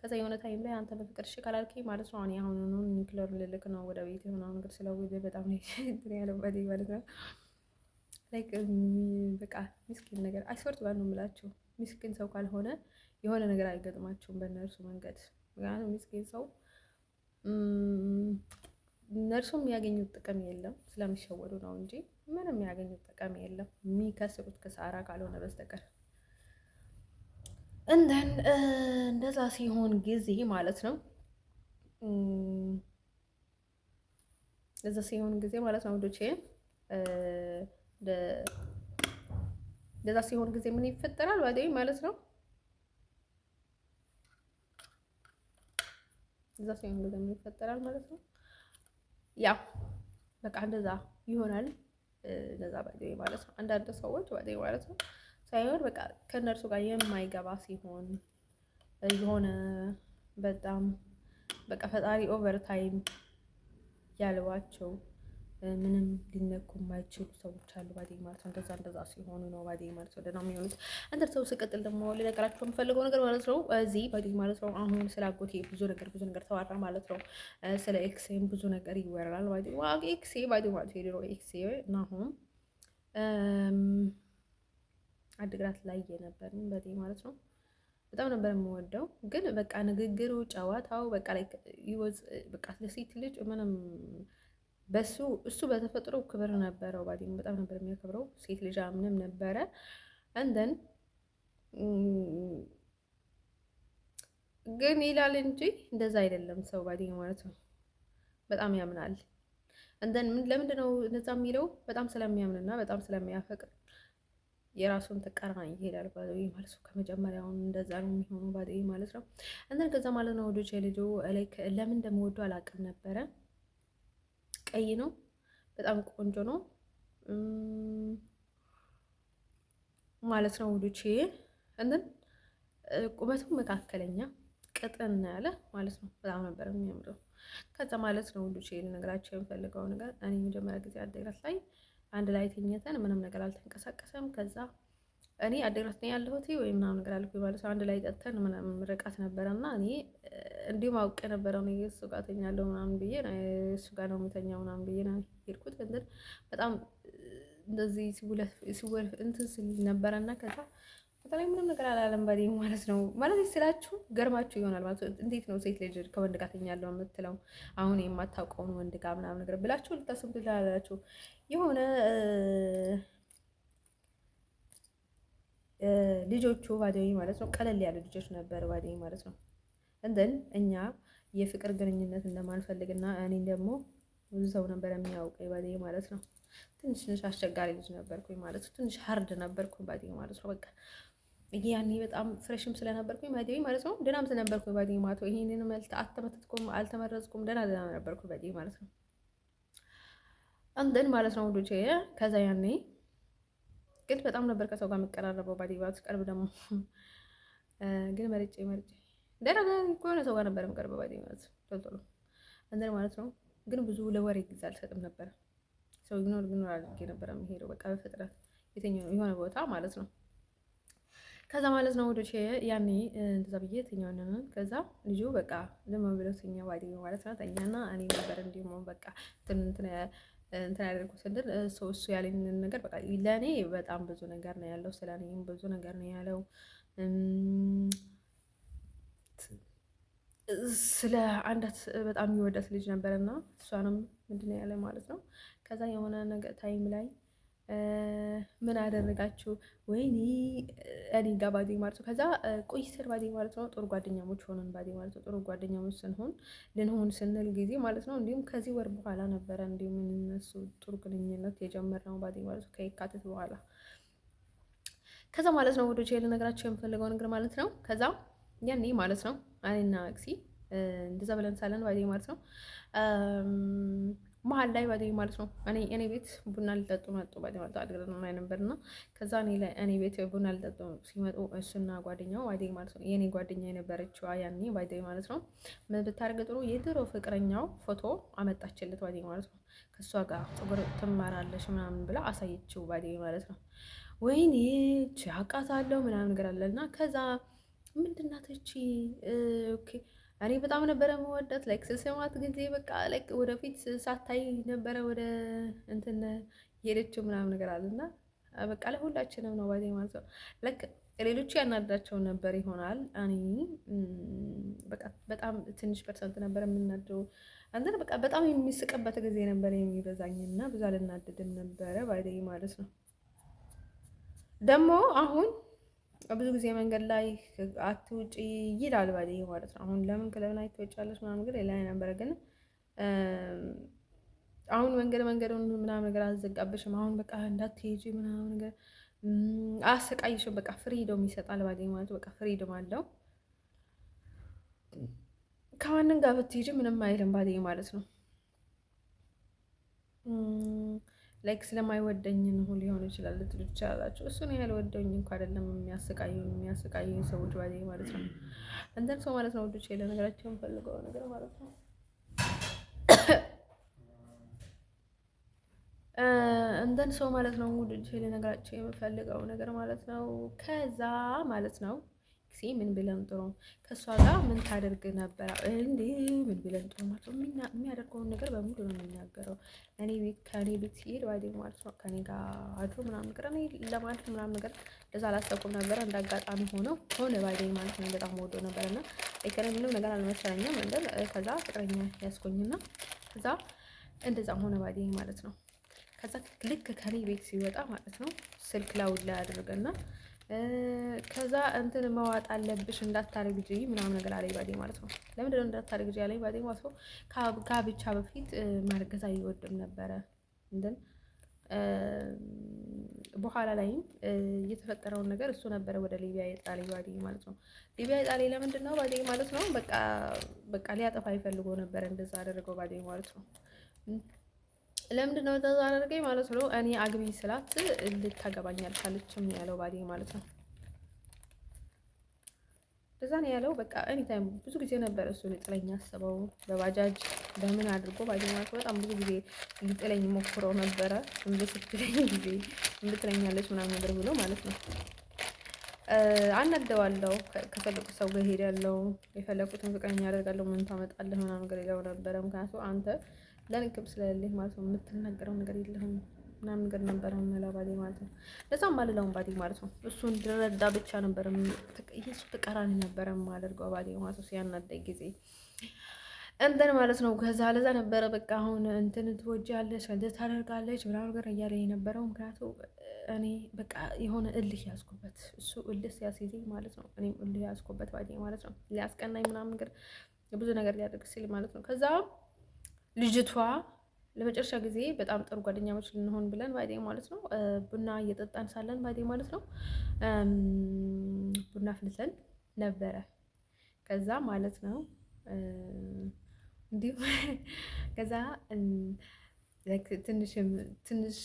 ከዛ የሆነ ታይም ላይ አንተ በፍቅር እሺ ካላልከኝ ማለት ነው አሁን ኒውክሌር ልልክ ነው ወደ ቤት የሆነ ነገር ስለውይ በጣም ነው እንትን ያለው ባዲ ማለት ነው። ላይክ በቃ ምስኪን ነገር አይስወርት ጋር ነው የምላችሁ። ምስኪን ሰው ካልሆነ የሆነ ነገር አይገጥማችሁም በእነርሱ መንገድ። ምክንያቱም ምስኪን ሰው እነርሱም የሚያገኙት ጥቅም የለም ስለሚሸወዱ ነው እንጂ ምንም የሚያገኙት ጥቅም የለም የሚከስሩት ክሳራ ካልሆነ በስተቀር። እንደን እንደዛ ሲሆን ጊዜ ማለት ነው እንደዛ ሲሆን ጊዜ ማለት ነው ወንዶቼ እንደዛ ሲሆን ጊዜ ምን ይፈጠራል ባዴ ማለት ነው። እንደዛ ሲሆን ጊዜ ምን ይፈጠራል ማለት ነው። ያው በቃ እንደዛ ይሆናል። እንደዛ ባዴ ማለት ነው። አንዳንድ ሰዎች ባዴ ማለት ነው ሳይሆን በቃ ከእነርሱ ጋር የማይገባ ሲሆን የሆነ በጣም በቃ ፈጣሪ ኦቨር ታይም ያልዋቸው ምንም ሊነኩ የማይችሉ ሰዎች አሉ ባዴ ማለት ነው። እንደዛ ሲሆኑ ነው ባዴ ማለት ነው ደህና የሚሆኑት። አንተ ሰው ስቀጥል ደግሞ ልነግራቸው የምፈልገው ነገር ማለት ነው እዚህ ባዴ ማለት ነው አሁን ስለ አጎቴ ብዙ ነገር ተዋራ ማለት ነው። ስለ ኤክሴም ብዙ ነገር ይወራል ባዴ ኤክሴ ባዴ ማለት ነው የድሮ ኤክሴ እና አሁን አድግራት ላይ የነበርን ባዴ ማለት ነው። በጣም ነበር የምወደው ግን በቃ ንግግሩ፣ ጨዋታው በቃ ላይ ይወዝ በቃ ለሴት ልጅ ምንም እሱ በተፈጥሮ ክብር ነበረው። ባዲም በጣም ነበር የሚያከብረው ሴት ልጅ ምንም ነበረ እንደን ግን ይላል እንጂ እንደዛ አይደለም ሰው ባዲ ማለት ነው። በጣም ያምናል። እንደን ለምንድን ነው እንደዛ የሚለው? በጣም ስለሚያምንና በጣም ስለሚያፈቅር የራሱን ተቃራኒ ይሄዳል ባዲ ማለት ነው። ከመጀመሪያውን እንደዛ ነው የሚሆነው ባዲ ማለት ነው። እንደን ከዛ ማለት ነው ወዶቼ ልጁ ላይክ ለምን እንደምወደው አላውቅም ነበረ። ቀይ ነው፣ በጣም ቆንጆ ነው ማለት ነው ውዶቼ። እንደን ቁመቱ መካከለኛ ቅጥን ያለ ማለት ነው። በጣም ነበር የሚያምረው። ከዛ ማለት ነው ውዶቼ ልነግራቸው የምፈልገው ነገር እኔ መጀመሪያ ጊዜ አዲግራት ላይ አንድ ላይ ተኝተን ምንም ነገር አልተንቀሳቀሰም። ከዛ እኔ አዲግራት ነው ያለሁት ወይ ምናምን ነገር አልኩኝ ማለት ነው። አንድ ላይ ጠጥተን ምናምን ርቀት ነበረና እኔ እንዲሁም አውቄ ነበረ ነው እሱ ጋር ተኛለሁ ምናምን ብዬ እሱ ጋር ነው የምተኛው ምናምን ብዬ ነው ሄድኩት። እንትን በጣም እንደዚህ ሲወል እንትን ሲል ነበረና ከዛ በተለይ ምንም ነገር አላለም ባዲ ማለት ነው። ማለት ስላችሁ ገርማችሁ ይሆናል ማለት ነው። እንዴት ነው ሴት ልጅ ከወንድ ጋር ተኛለሁ የምትለው አሁን የማታውቀውን ወንድ ጋር ምናምን ነገር ብላችሁ ልታስቡ ትችላላችሁ። የሆነ ልጆቹ ባዲ ማለት ነው ቀለል ያሉ ልጆች ነበር ባዲ ማለት ነው። እንደን እኛ የፍቅር ግንኙነት እንደማንፈልግና እኔ ደግሞ ብዙ ሰው ነበር የሚያውቀኝ ባዲ ማለት ነው። ትንሽ አስቸጋሪ ልጅ ነበርኩኝ ማለት ነው። ትንሽ ሀርድ ነበርኩኝ ባዲ ማለት ነው። በቃ ያኔ በጣም ፍሬሽም ስለነበርኩኝ ባዲ ማለት ነው። ደህናም ስለነበርኩኝ ባዲ ማለት ነው። ይሄንን መልት አልተመተትኩም፣ አልተመረዝኩም፣ ደህና ነበርኩኝ ባዲ ማለት ነው። እንደን ማለት ነው ወዶቼ ከዛ ያኔ ግን በጣም ነበር ከሰው ጋር የሚቀራረበው ባዲ ማለት ቀርብ ደግሞ ግን መርጬ ደህና ከሆነ ሰው ጋር ነበር የምቀርበው ባዲ ማለት ቶሎ እንደን ማለት ነው። ግን ብዙ ለወሬ ጊዜ አልሰጥም ነበር። ሰው ይኖር አድርጌ ነበር የሚሄደው በቃ በፍጥነት የትኛው የሆነ ቦታ ማለት ነው። ከዛ ማለት ነው ወዶቼ ያኔ እንደዛ ብዬ ተኛውና ከዛ ልጁ በቃ ዝም ብሎ ተኛ ባዲ ማለት ነው። ተኛና እኔ ነበር እንዲሁም በቃ እንትን ያደርኩት እንትን እሱ ያለኝን ነገር በቃ ለእኔ በጣም ብዙ ነገር ነው ያለው። ስለ እኔም ብዙ ነገር ነው ያለው። ስለ አንዳት በጣም የሚወዳት ልጅ ነበረና እሷንም ምንድን ነው ያለ ማለት ነው። ከዛ የሆነ ነገር ታይም ላይ ምን አደረጋችሁ ወይኔ እኔ ጋር ባዲ ማለት ነው። ከዛ ቆይተን ባዲ ማለት ነው ጥሩ ጓደኛሞች ሆነን ባዲ ማለት ነው። ጥሩ ጓደኛሞች ልንሆን ስንል ጊዜ ማለት ነው። እንዲሁም ከዚህ ወር በኋላ ነበረ እንዲሁም እነሱ ጥሩ ግንኙነት የጀመርነው ባዲ ማለት ነው ከየካቲት በኋላ። ከዛ ማለት ነው ወዶቼ ልነግራቸው የምፈልገው ነገር ማለት ነው። ከዛ ያኔ ማለት ነው እኔና አክሲ እንደዛ ብለን ሳለን ባዴ ማለት ነው። መሀል ላይ ባዴ ማለት ነው እኔ ቤት ቡና ሊጠጡ መጡ ባዴ ማለት አድርገን ነው ነበርና ከዛ እኔ ቤት ቡና ሊጠጡ ሲመጡ እሱና ጓደኛው ባዴ ማለት ነው የኔ ጓደኛ የነበረችው ያኔ ባዴ ማለት ነው ምን ብታደርግ ጥሩ የድሮ ፍቅረኛው ፎቶ አመጣችለት ባዴ ማለት ነው። ከእሷ ጋር ፀጉር ትማራለች ምናምን ብላ አሳየችው ባዴ ማለት ነው። ወይኔ አውቃታለሁ ምናምን ነገር አለና ከዛ ምንድናት እቺ ኦኬ እኔ በጣም ነበረ መወዳት ላይክ ስሰማት ጊዜ በቃ ላይክ ወደፊት ሳታይ ነበረ ወደ እንትን ሄደችው ምናምን ነገር አለና በቃ ለሁላችንም ነው ባዴ ማለት ነው። ላይክ ሌሎቹ ያናዳቸው ነበር ይሆናል እኔ በቃ በጣም ትንሽ ፐርሰንት ነበር የምናደው አንተን በቃ በጣም የሚስቅበት ጊዜ ነበር የሚበዛኝና ብዙ አልናደድም ነበረ ባዴ ማለት ነው። ደግሞ አሁን ብዙ ጊዜ መንገድ ላይ አትውጪ ይላል ባዴ ማለት ነው። አሁን ለምን ክለብ ላይ ትወጫለሽ ምናምን ነገር ሌላ ነበረ ግን አሁን መንገዱን ምናምን ነገር አልዘጋብሽም። አሁን በቃ እንዳትሄጂ ምናምን ነገር አያሰቃይሽም። በቃ ፍሪዶም ይሰጣል ባዴ ማለት በቃ ፍሪዶም አለው። ከማንም ጋር ብትሄጂ ምንም አይልም ባዴ ማለት ነው። ላይክ ስለማይወደኝ ነው ሊሆን ይችላል ልትሉ ትችላላችሁ። እሱን ያህል ወደውኝ እንኳ አይደለም የሚያሰቃዩኝ ሰዎች ባዴ ማለት ነው። እንትን ሰው ማለት ነው ወዶች ለነገራቸው የምፈልገው ነገር ማለት ነው እንደን ሰው ማለት ነው ወዶች ለነገራቸው የምፈልገው ነገር ማለት ነው። ከዛ ማለት ነው ምን ብለን ጥሩ ከእሷ ጋር ምን ታደርግ ነበረ እንዴ? ምን ብለን ጥሩ ማለት ነው የሚያደርገውን ነገር በሙሉ ነው የሚናገረው። ከእኔ ቤት ሲሄድ ባዴ ማለት ነው ከኔ ጋር አድሮ ምናምን ነገር እኔ ለማለት ምናምን ነገር ለዛ አላሰብኩም ነበረ። እንዳጋጣሚ ሆነ ባዴ ማለት ነው። በጣም ወዶ ነበር እና ከኔ ምንም ነገር አልመሰለኝም። እንደን ከዛ ፍቅረኛ ያስቆኝና ከዛ እንደዛ ሆነ ባዴ ማለት ነው። ከዛ ልክ ከኔ ቤት ሲወጣ ማለት ነው ስልክ ላውድ ላይ አድርገና ከዛ እንትን መዋጥ አለብሽ እንዳታረግጂ ምናምን ነገር አለኝ ባዴ ማለት ነው። ለምንድን ነው እንዳታረግጂ አለኝ ባዴ ማለት ነው? ከጋብቻ በፊት ማርገዝ አይወድም ነበረ። እንደን በኋላ ላይም የተፈጠረውን ነገር እሱ ነበረ ወደ ሊቢያ የጣለኝ ባዴ ማለት ነው። ሊቢያ የጣለኝ ለምንድን ነው ባዴ ማለት ነው? በቃ ሊያጠፋ ይፈልጎ ነበረ እንደዛ አደረገው ባዴ ማለት ነው። ለምንድን ነው እንደዛ አደረገኝ ማለት ነው? እኔ አግቢ ስላት ልታገባኝ አልቻለችም ያለው ባዴ ማለት ነው። እንደዛ ነው ያለው። በቃ እኔ ታይም ብዙ ጊዜ ነበር እሱ ሊጥለኝ ያሰበው በባጃጅ በምን አድርጎ ባዴ ማለት ነው። በጣም ብዙ ጊዜ ሊጥለኝ ሞክሮ ነበረ። እንዴ ስትለኝ ጊዜ እንድትለኛለች ምናምን ነገር ብሎ ማለት ነው። አናደዋለሁ ከፈለኩ ሰው ጋር ሄዳለሁ የፈለኩትን ፍቅረኛ ያደርጋለሁ ምን ታመጣለህ ምናምን ነገር ይለው ነበረ። ምክንያቱም አንተ ለንክብ ስለሌለህ ማለት ነው የምትናገረው ነገር የለህም ምናምን ነገር ነበረ የምለው ባዴ ማለት ነው። ለዛም አልለውም ባዴ ማለት ነው። እሱ እንድረዳ ብቻ ነበር የሱ ተቃራኒ ነበረ የማደርገው ባዴ ማለት ነው። ሲያናደኝ ጊዜ እንትን ማለት ነው። ከዛ ለዛ ነበረ በቃ አሁን እንትን ትወጃለሽ እንትን ታደርጋለች ምናምን ነገር እያለ የነበረው ምክንያቱም እኔ በቃ የሆነ እልህ ያዝኩበት እሱ እልህ ሲያስይዘኝ ማለት ነው። እኔም እልህ ያዝኩበት ባዴ ማለት ነው። ሊያስቀናኝ ምናምን ነገር ብዙ ነገር ሊያደርግ ሲል ማለት ነው። ከዛ ልጅቷ ለመጨረሻ ጊዜ በጣም ጥሩ ጓደኛሞች ልንሆን ብለን ባዴ ማለት ነው ቡና እየጠጣን ሳለን ባዴ ማለት ነው ቡና ፍልተን ነበረ። ከዛ ማለት ነው እንዲሁ ከዛ ትንሽ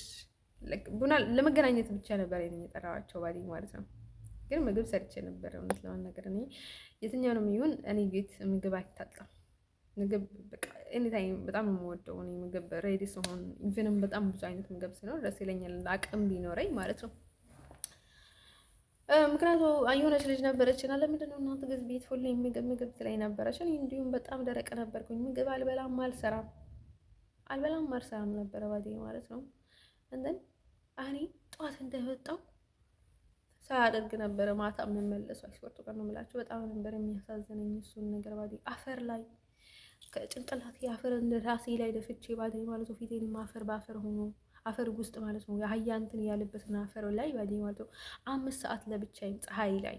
ቡና ለመገናኘት ብቻ ነበር የጠራኋቸው ባዴ ማለት ነው። ግን ምግብ ሰርቼ ነበር እውነት ለመናገር እኔ የትኛውንም ይሁን እኔ ቤት ምግብ አይታጣም። ምግብ በቃ ኤኒታይም በጣም የምወደው እኔ ምግብ ሬዲ ሲሆን ኢቭንም በጣም ብዙ አይነት ምግብ ሲኖር ደስ ይለኛል አቅም ቢኖረኝ ማለት ነው። ምክንያቱም የሆነች ልጅ ነበረች እና ለምንድን ነው እናንተ ግን ቤት ሁሌ ምግብ ትለኝ ነበረች። እኔ እንዲሁም በጣም ደረቅ ነበርኩኝ። ምግብ አልበላም አልሰራም ነበረ ባዴ ማለት ነው። እንደን እኔ ጠዋት እንደመጣሁ ሳያደርግ ነበረ ማታ የምመለሰው። አይስወርቱ ቀን ነው የምላቸው። በጣም ነበር የሚያሳዝነኝ እሱን ነገር ባዴ አፈር ላይ ከጭንቅላቴ አፈር እንደ ራሴ ላይ ደፍቼ ባዴ ማለት ነው። ፊቴንም አፈር በአፈር ሆኖ አፈር ውስጥ ማለት ነው የአህያ እንትን ያለበትን አፈር ላይ ባዴ ማለት ነው 5 ሰዓት ለብቻዬ ፀሐይ ላይ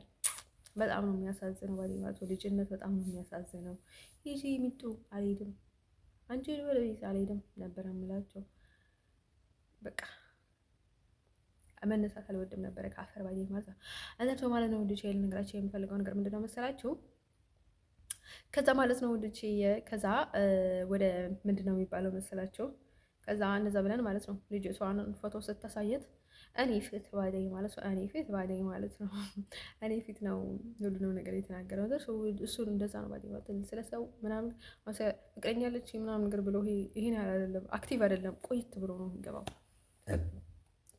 በጣም ነው የሚያሳዝነው ባዴ ማለት ነው። ልጅነት በጣም ነው የሚያሳዝነው። ይዤ ሚጡ አልሄድም አንቺ ወደ ቤት አልሄድም ነበር የምላቸው። በቃ መነሳት አልወድም ነበረ ከአፈር ባዴ ማለት ነው። እንደው ማለት ነው ልጅ ልነግራቸው የምፈልገው ነገር ምንድነው መሰላችሁ? ከዛ ማለት ነው ወንዶች ከዛ ወደ ምንድን ነው የሚባለው መሰላቸው? ከዛ እንደዛ ብለን ማለት ነው ልጅቷን ፎቶ ስታሳየት እኔ ፊት ባደኝ ማለት ነው። እኔ ፊት ባደኝ ማለት ነው። እኔ ፊት ነው ሁሉንም ነገር የተናገረው። እሱን እንደዛ ነው ባደኝ ማለት ነው። ስለ ሰው ምናምን ፍቅረኛ አለች ምናምን ነገር ብሎ ይሄን ያህል አይደለም፣ አክቲቭ አይደለም፣ ቆይት ብሎ ነው የሚገባው።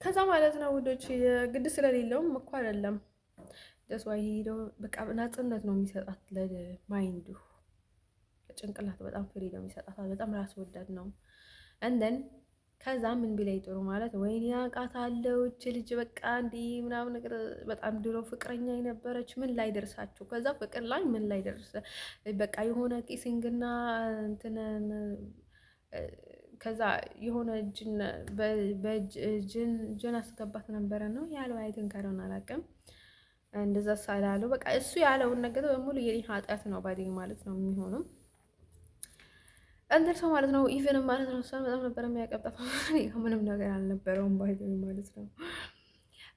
ከዛ ማለት ነው ውዶች ግድ ስለሌለውም እኮ አይደለም ደስ ዋይ ሄደው በቃ ናጽነት ነው የሚሰጣት ለማይንዱ ለጭንቅላት በጣም ፍሪደም ይሰጣታል። በጣም ራስ ወዳድ ነው። እንደን ከዛ ምን ቢላይ ጥሩ ማለት ወይኔ አውቃታለሁ እች ልጅ በቃ እንዲህ ምናምን ነገር በጣም ድሮ ፍቅረኛ የነበረች ምን ላይ ደርሳችሁ? ከዛ ፍቅር ላይ ምን ላይ ደርሰ በቃ የሆነ ቂሲንግና እንትን ከዛ የሆነ ጅን አስገባት ነበረ ነው ያለው። አይተንከረውን አላውቅም እንደዛ ሳላለው በቃ እሱ ያለውን ነገር በሙሉ የኔ ኃጢአት ነው ባዴ ማለት ነው የሚሆነው እንትን ሰው ማለት ነው። ኢቨን ማለት ነው እሷን በጣም ነበር የሚያቀብጣት ምንም ነገር አልነበረውም ባዴ ማለት ነው።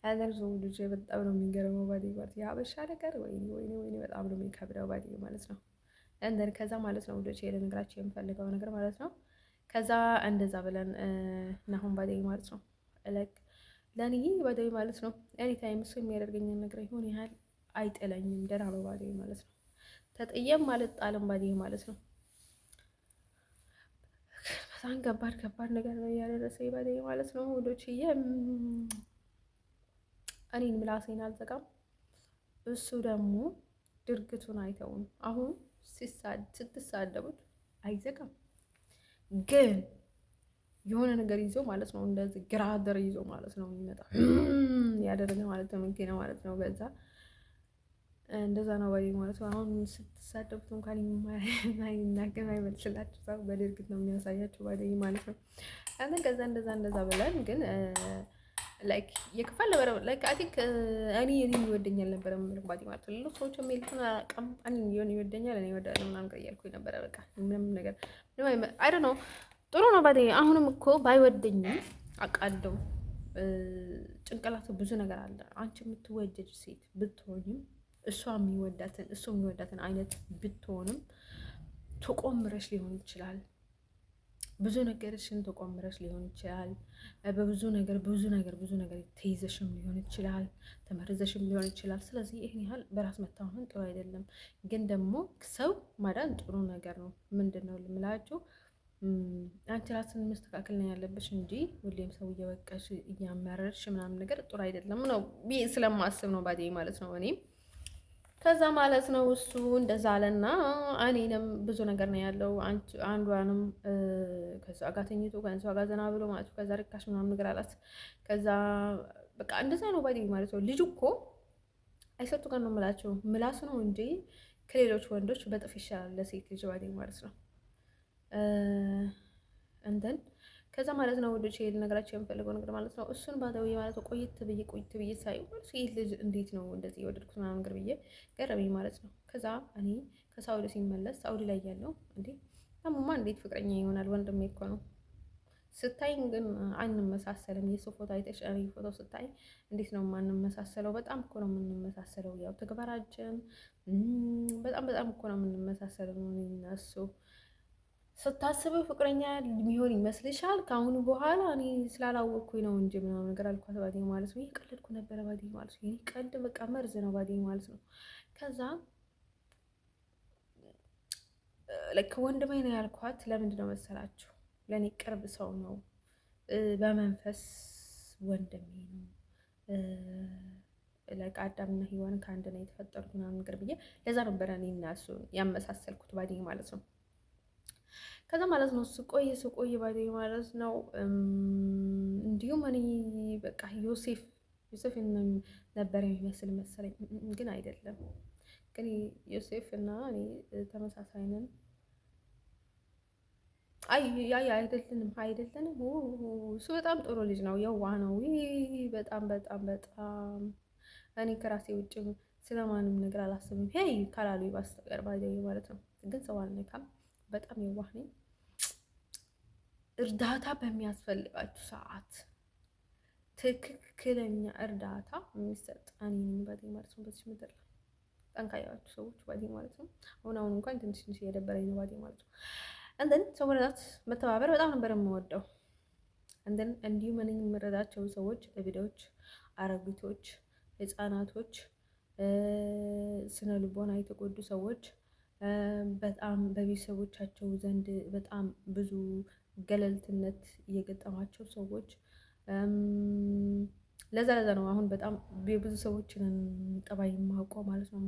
አንደር ሰው ልጅ በጣም ነው የሚገርመው ባዴ ማለት የሀበሻ ነገር ወይኔ ወይኔ ወይኔ በጣም ነው የሚከብደው ባዴ ማለት ነው። እንደን ከዛ ማለት ነው ልጅ ልነግራችሁ የምፈልገው ነገር ማለት ነው። ከዛ እንደዛ ብለን ናሁን ባዴ ማለት ነው ለኔ ባዴ ማለት ነው። ኤኒ ታይም እሱ የሚያደርገኝን ነገር ይሁን ያህል አይጥለኝም። ደህና ነው ባዴ ማለት ነው። ተጥየም ማለት ጣልም ባዴ ማለት ነው። በጣም ከባድ ነገር ነው ያደረሰኝ ባዴ ማለት ነው። ወዶችዬ እኔን ምላሴን አልዘጋም፣ እሱ ደግሞ ድርግቱን አይተውም። አሁን ስትሳደቡት አይዘጋም፣ ግን የሆነ ነገር ይዞ ማለት ነው እንደዚህ ግራደር ይዞ ማለት ነው የሚመጣ ያደረገ ማለት ነው ምንኬ ነው ማለት ነው። በዛ እንደዛ ነው ባዴ ማለት ነው። አሁን ስትሳደቡት እንኳን የማይናገር አይመስላችሁ ሰው በድርግት ነው የሚያሳያችሁ ባዴ ማለት ነው። አንተ ከዛ እንደዛ ብለን ግን ላይክ የክፋል ነበር ላይክ አይ ቲንክ እኔ ይወደኛል ነበር ማለት ባዴ ማለት ነው። ሌሎች ሰዎች የሚሉትን አቀም እኔ ይወደኛል እኔ እወዳለሁ ምናምን ነገር እያልኩኝ ነበረ። በቃ ምንም ነገር አይ ዶንት ኖ ጥሩ ነው ባዴ። አሁንም እኮ ባይወደኝም አውቃለሁ ጭንቅላት ብዙ ነገር አለ። አንቺ የምትወደድ ሴት ብትሆንም እሱ የሚወዳትን አይነት ብትሆንም ተቆምረሽ ሊሆን ይችላል። ብዙ ነገርሽን ተቆምረሽ ሊሆን ይችላል። በብዙ ነገር ተይዘሽም ሊሆን ይችላል። ተመርዘሽም ሊሆን ይችላል። ስለዚህ ይህን ያህል በራስ መታመን ጥሩ አይደለም። ግን ደግሞ ሰው ማዳን ጥሩ ነገር ነው። ምንድን ነው ልምላችሁ አንቺ ራስን መስተካከል ነው ያለብሽ እንጂ ሁሌም ሰው እየወቀሽ እያመረርሽ ምናምን ነገር ጥሩ አይደለም ነው ስለማስብ ነው ባዴ ማለት ነው። እኔም ከዛ ማለት ነው እሱ እንደዛ አለና እኔንም ብዙ ነገር ነው ያለው። አንዷንም ከዛ ጋር ተኝቶ ከዛ ጋር ዘና ብሎ ማለት ከዛ ርካሽ ምናምን ነገር አላት። ከዛ በቃ እንደዛ ነው ባዴ ማለት ነው። ልጅ እኮ አይሰጡ ጋር ነው የምላቸው ምላስ ነው እንጂ ከሌሎች ወንዶች በጥፍ ይሻላል ለሴት ልጅ ባዴ ማለት ነው። እንትን ከዛ ማለት ነው ወዶች ይሄን ነገራቸው የምፈልገው ነገር ማለት ነው እሱን ባዳዊ ማለት ነው። ቆይት ብዬ ሳይ ማለት ይሄ ልጅ እንዴት ነው እንደዚህ የወደድኩት ምናምን ነገር ብዬ ገረመኝ ማለት ነው። ከዛ እኔ ከሳውዲ ሲመለስ ሳውዲ ላይ ያለው እንዴ ታሙማ እንዴት ፍቅረኛ ይሆናል? ወንድሜ እኮ ነው። ስታይኝ ግን አንመሳሰልም። የሱ ፎቶ አይተሽ እኔ ፎቶ ስታይ እንዴት ነው ማንመሳሰለው? በጣም እኮ ነው የምንመሳሰለው። ያው ተግባራችን በጣም እኮ ነው የምንመሳሰለው እና እሱ ስታስበው ፍቅረኛ የሚሆን ይመስልሻል? ከአሁኑ በኋላ እኔ ስላላወቅኩኝ ነው እንጂ ምናምን ነገር አልኳት ባዴ ማለት ነው። እየቀለድኩ ነበረ ባዴ ማለት ነው። ቀልድ በቃ መርዝ ነው ባዴ ማለት ነው። ከዛ ወንድሜ ነው ያልኳት ለምንድን ነው መሰላችሁ? ለእኔ ቅርብ ሰው ነው፣ በመንፈስ ወንድሜ ነው። አዳምና ሔዋን ከአንድ ነው የተፈጠሩት ምናምን ነገር ብዬ ለዛ ነበረ እኔ እና እሱ ያመሳሰልኩት ባዴ ማለት ነው። ከዛ ማለት ነው ስቆይ ባዴ ማለት ነው። እንዲሁም እኔ በቃ ዮሴፍ ነበር የሚመስል መሰለኝ፣ ግን አይደለም። ግን ዮሴፍ እና እኔ ተመሳሳይ ነን። አይደለንም። እሱ በጣም ጥሩ ልጅ ነው፣ የዋህ ነው። በጣም እኔ ከራሴ ውጭ ስለማንም ነገር አላስብም። ሄይ ካላሉ በስተቀር ባዴ ማለት ነው። ግን ሰው አልነካም። በጣም የዋህ ነኝ። እርዳታ በሚያስፈልጋችሁ ሰዓት ትክክለኛ እርዳታ የሚሰጥ እኔ ነኝ ባዴ ማለት ነው በዚህ ምድር ላይ። ጠንካያችሁ ሰዎች ባዴ ማለት ነው። አሁን እንኳን ትንሽ ትንሽ እየደበረኝ ነው ባዴ ማለት ነው። እንደን ሰው መረዳት መተባበር በጣም ነበር የምወደው። እንደን እንዲሁም እኔ የምረዳቸው ሰዎች እብዶች፣ አረጊቶች፣ ህፃናቶች፣ ስነ ልቦና የተጎዱ ሰዎች፣ በጣም በቤተሰቦቻቸው ዘንድ በጣም ብዙ ገለልትነት የገጠማቸው ሰዎች ለዛ ነው አሁን በጣም የብዙ ሰዎችን ጠባይ የማውቀው ማለት ነው።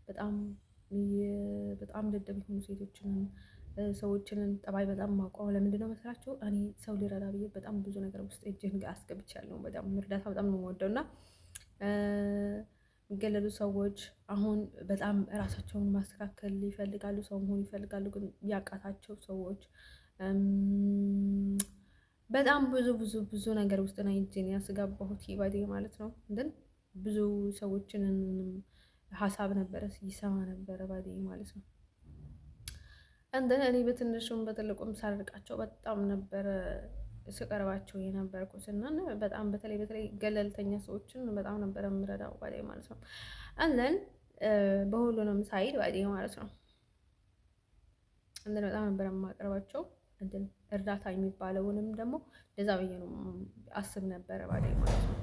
በጣም በጣም ደደብ የሆኑ ሴቶችንን ሰዎችንን ጠባይ በጣም የማውቀው ለምንድን ነው መስላቸው? እኔ ሰው ሊረዳ ብዬ በጣም ብዙ ነገር ውስጥ እጅህን አስገብቻለሁ። በጣም እርዳታ በጣም ነው የምወደው እና የሚገለሉ ሰዎች አሁን በጣም ራሳቸውን ማስተካከል ይፈልጋሉ፣ ሰው መሆን ይፈልጋሉ፣ ግን ያቃታቸው ሰዎች በጣም ብዙ ነገር ውስጥ ነው እጄን ያስገባሁት ባዴ ማለት ነው። ግን ብዙ ሰዎችን ሀሳብ ነበረ ይሰማ ነበረ ባዴ ማለት ነው። እንደን እኔ በትንሹም በትልቁም ሳርቃቸው በጣም ነበረ ስቀርባቸው የነበርኩት እና በጣም በተለይ ገለልተኛ ሰዎችን በጣም ነበረ የምረዳው ባዴ ማለት ነው። እንደን በሁሉንም ሳይድ ባዴ ማለት ነው። እንደን በጣም ነበረ የማቀርባቸው እንትን እርዳታ የሚባለውንም ደግሞ ለዛ ብዬ ነው አስብ ነበረ ባዴ ማለት ነው።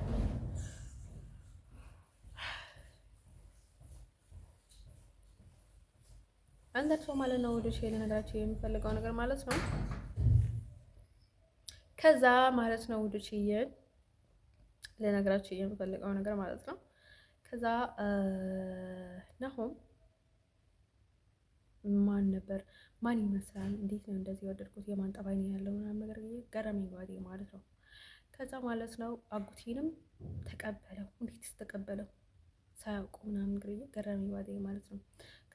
አንደርሶ ማለት ነው ወደ ሼል ነገራቸው የሚፈልገው ነገር ማለት ነው። ከዛ ማለት ነው ወደ ሼል ለነገራቸው የሚፈልገው ነገር ማለት ነው። ከዛ ናሆም ማን ነበር? ማን ይመስላል? እንዴት ነው እንደዚህ ወደድኩት? የማን ጠባይ ነው ያለው ምናምን ነገር ገረመኝ ባዴ ማለት ነው። ከዛ ማለት ነው አጉቴንም ተቀበለው። እንዴት ተቀበለው ሳያውቁ ምናምን ነገር ገረመኝ ባዴ ማለት ነው።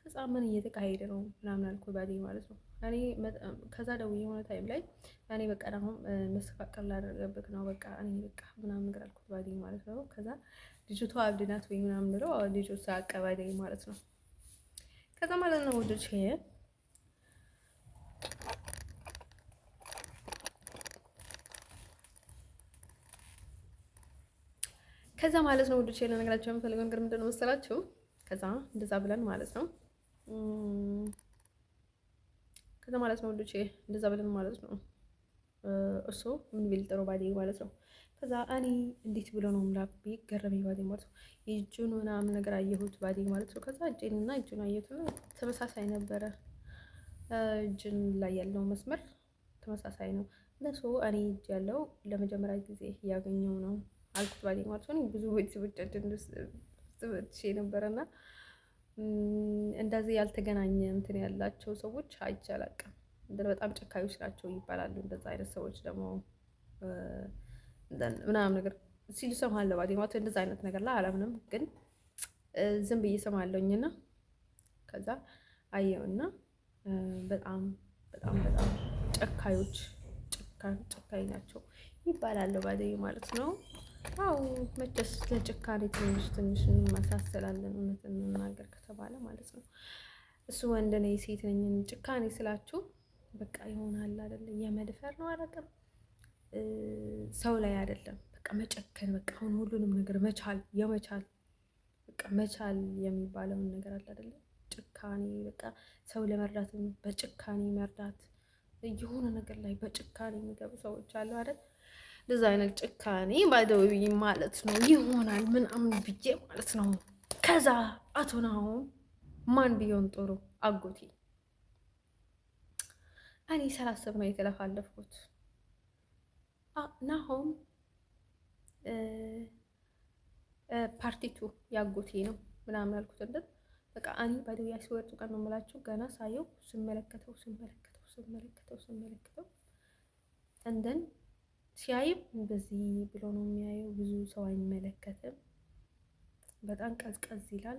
ከዛ ምን እየተካሄደ ነው ምናምን አልኩ ባዴ ማለት ነው። እኔ ከዛ ደውዬ የሆነ ታይም ላይ እኔ በቃ አሁን መስተካከል ላደረገብክ ነው በቃ እኔ በቃ ምናምን ነገር አልኩት ባዴ ማለት ነው። ከዛ ልጅቷ አብድ ናት ወይ ምናምን ብለው ልጁ ሳቀ ባዴ ማለት ነው። ከዛ ማለት ነው ወደች ከዛ ማለት ነው ወደች ለነገራቸው የምፈልገው ነገር ምንድን ነው መሰላችሁ? ከዛ እንደዛ ብለን ማለት ነው ከዛ ማለት ነው ወደች እንደዛ ብለን ማለት ነው እሱ ምን ቢል ጥሩ ባዴ ማለት ነው። ከዛ እኔ እንዴት ብሎ ነው ምላክ ገረመኝ ባዴ ማለት ነው። የእጁን ምናምን ነገር አየሁት ባዴ ማለት ነው። ከዛ እጄንና እጁን አየሁትና ተመሳሳይ ነበረ። እጅን ላይ ያለው መስመር ተመሳሳይ ነው። ለሱ እኔ እጅ ያለው ለመጀመሪያ ጊዜ ያገኘው ነው አልኩት ባዴ ማለት ነው። ብዙ ቤተሰቦቻችን ትቼ ነበረና እንደዚህ ያልተገናኘ እንትን ያላቸው ሰዎች አይቻላቅም በጣም ጨካኞች ናቸው ይባላሉ። እንደዛ አይነት ሰዎች ደግሞ ምናምን ነገር ሲሉ እሰማለሁ ባዴ ማለት እንደዛ አይነት ነገር ላይ አላምንም፣ ግን ዝም ብዬ እሰማለሁኝና ከዛ አየውና በጣም ጨካኝ ናቸው ይባላል ባዴ ማለት ነው። አዎ መቼስ ለጭካኔ ትንሽ እንመሳሰላለን እውነት እንናገር ከተባለ ማለት ነው። እሱ ወንድ ነኝ ሴት ነኝ ጭካኔ ስላችሁ በቃ ይሆናል አይደለ? የመድፈር ነው አላውቅም፣ ሰው ላይ አይደለም በቃ መጨከን፣ በቃ አሁን ሁሉንም ነገር መቻል በቃ መቻል የሚባለውን ነገር አለ አይደለ? ጭካኔ በቃ ሰው ለመርዳትም በጭካኔ መርዳት፣ የሆነ ነገር ላይ በጭካኔ የሚገቡ ሰዎች አሉ አይደል? እንደዛ አይነት ጭካኔ ባይደውይ ማለት ነው ይሆናል ምናምን ብዬ ማለት ነው። ከዛ አቶ ናሆም ማን ቢሆን ጥሩ አጎቴ እኔ ሳላስብ ነው የተለፋለፍኩት። ናሆም ፓርቲቱ ያጎቴ ነው ምናምን አልኩት። እንደ በቃ እኔ ባይደውይ ሲወርጡ ቀን ነው የምላችሁ ገና ሳየው ስመለከተው እንደን ሲያይም እንደዚህ ብሎ ነው የሚያየው። ብዙ ሰው አይመለከትም። በጣም ቀዝቀዝ ይላል።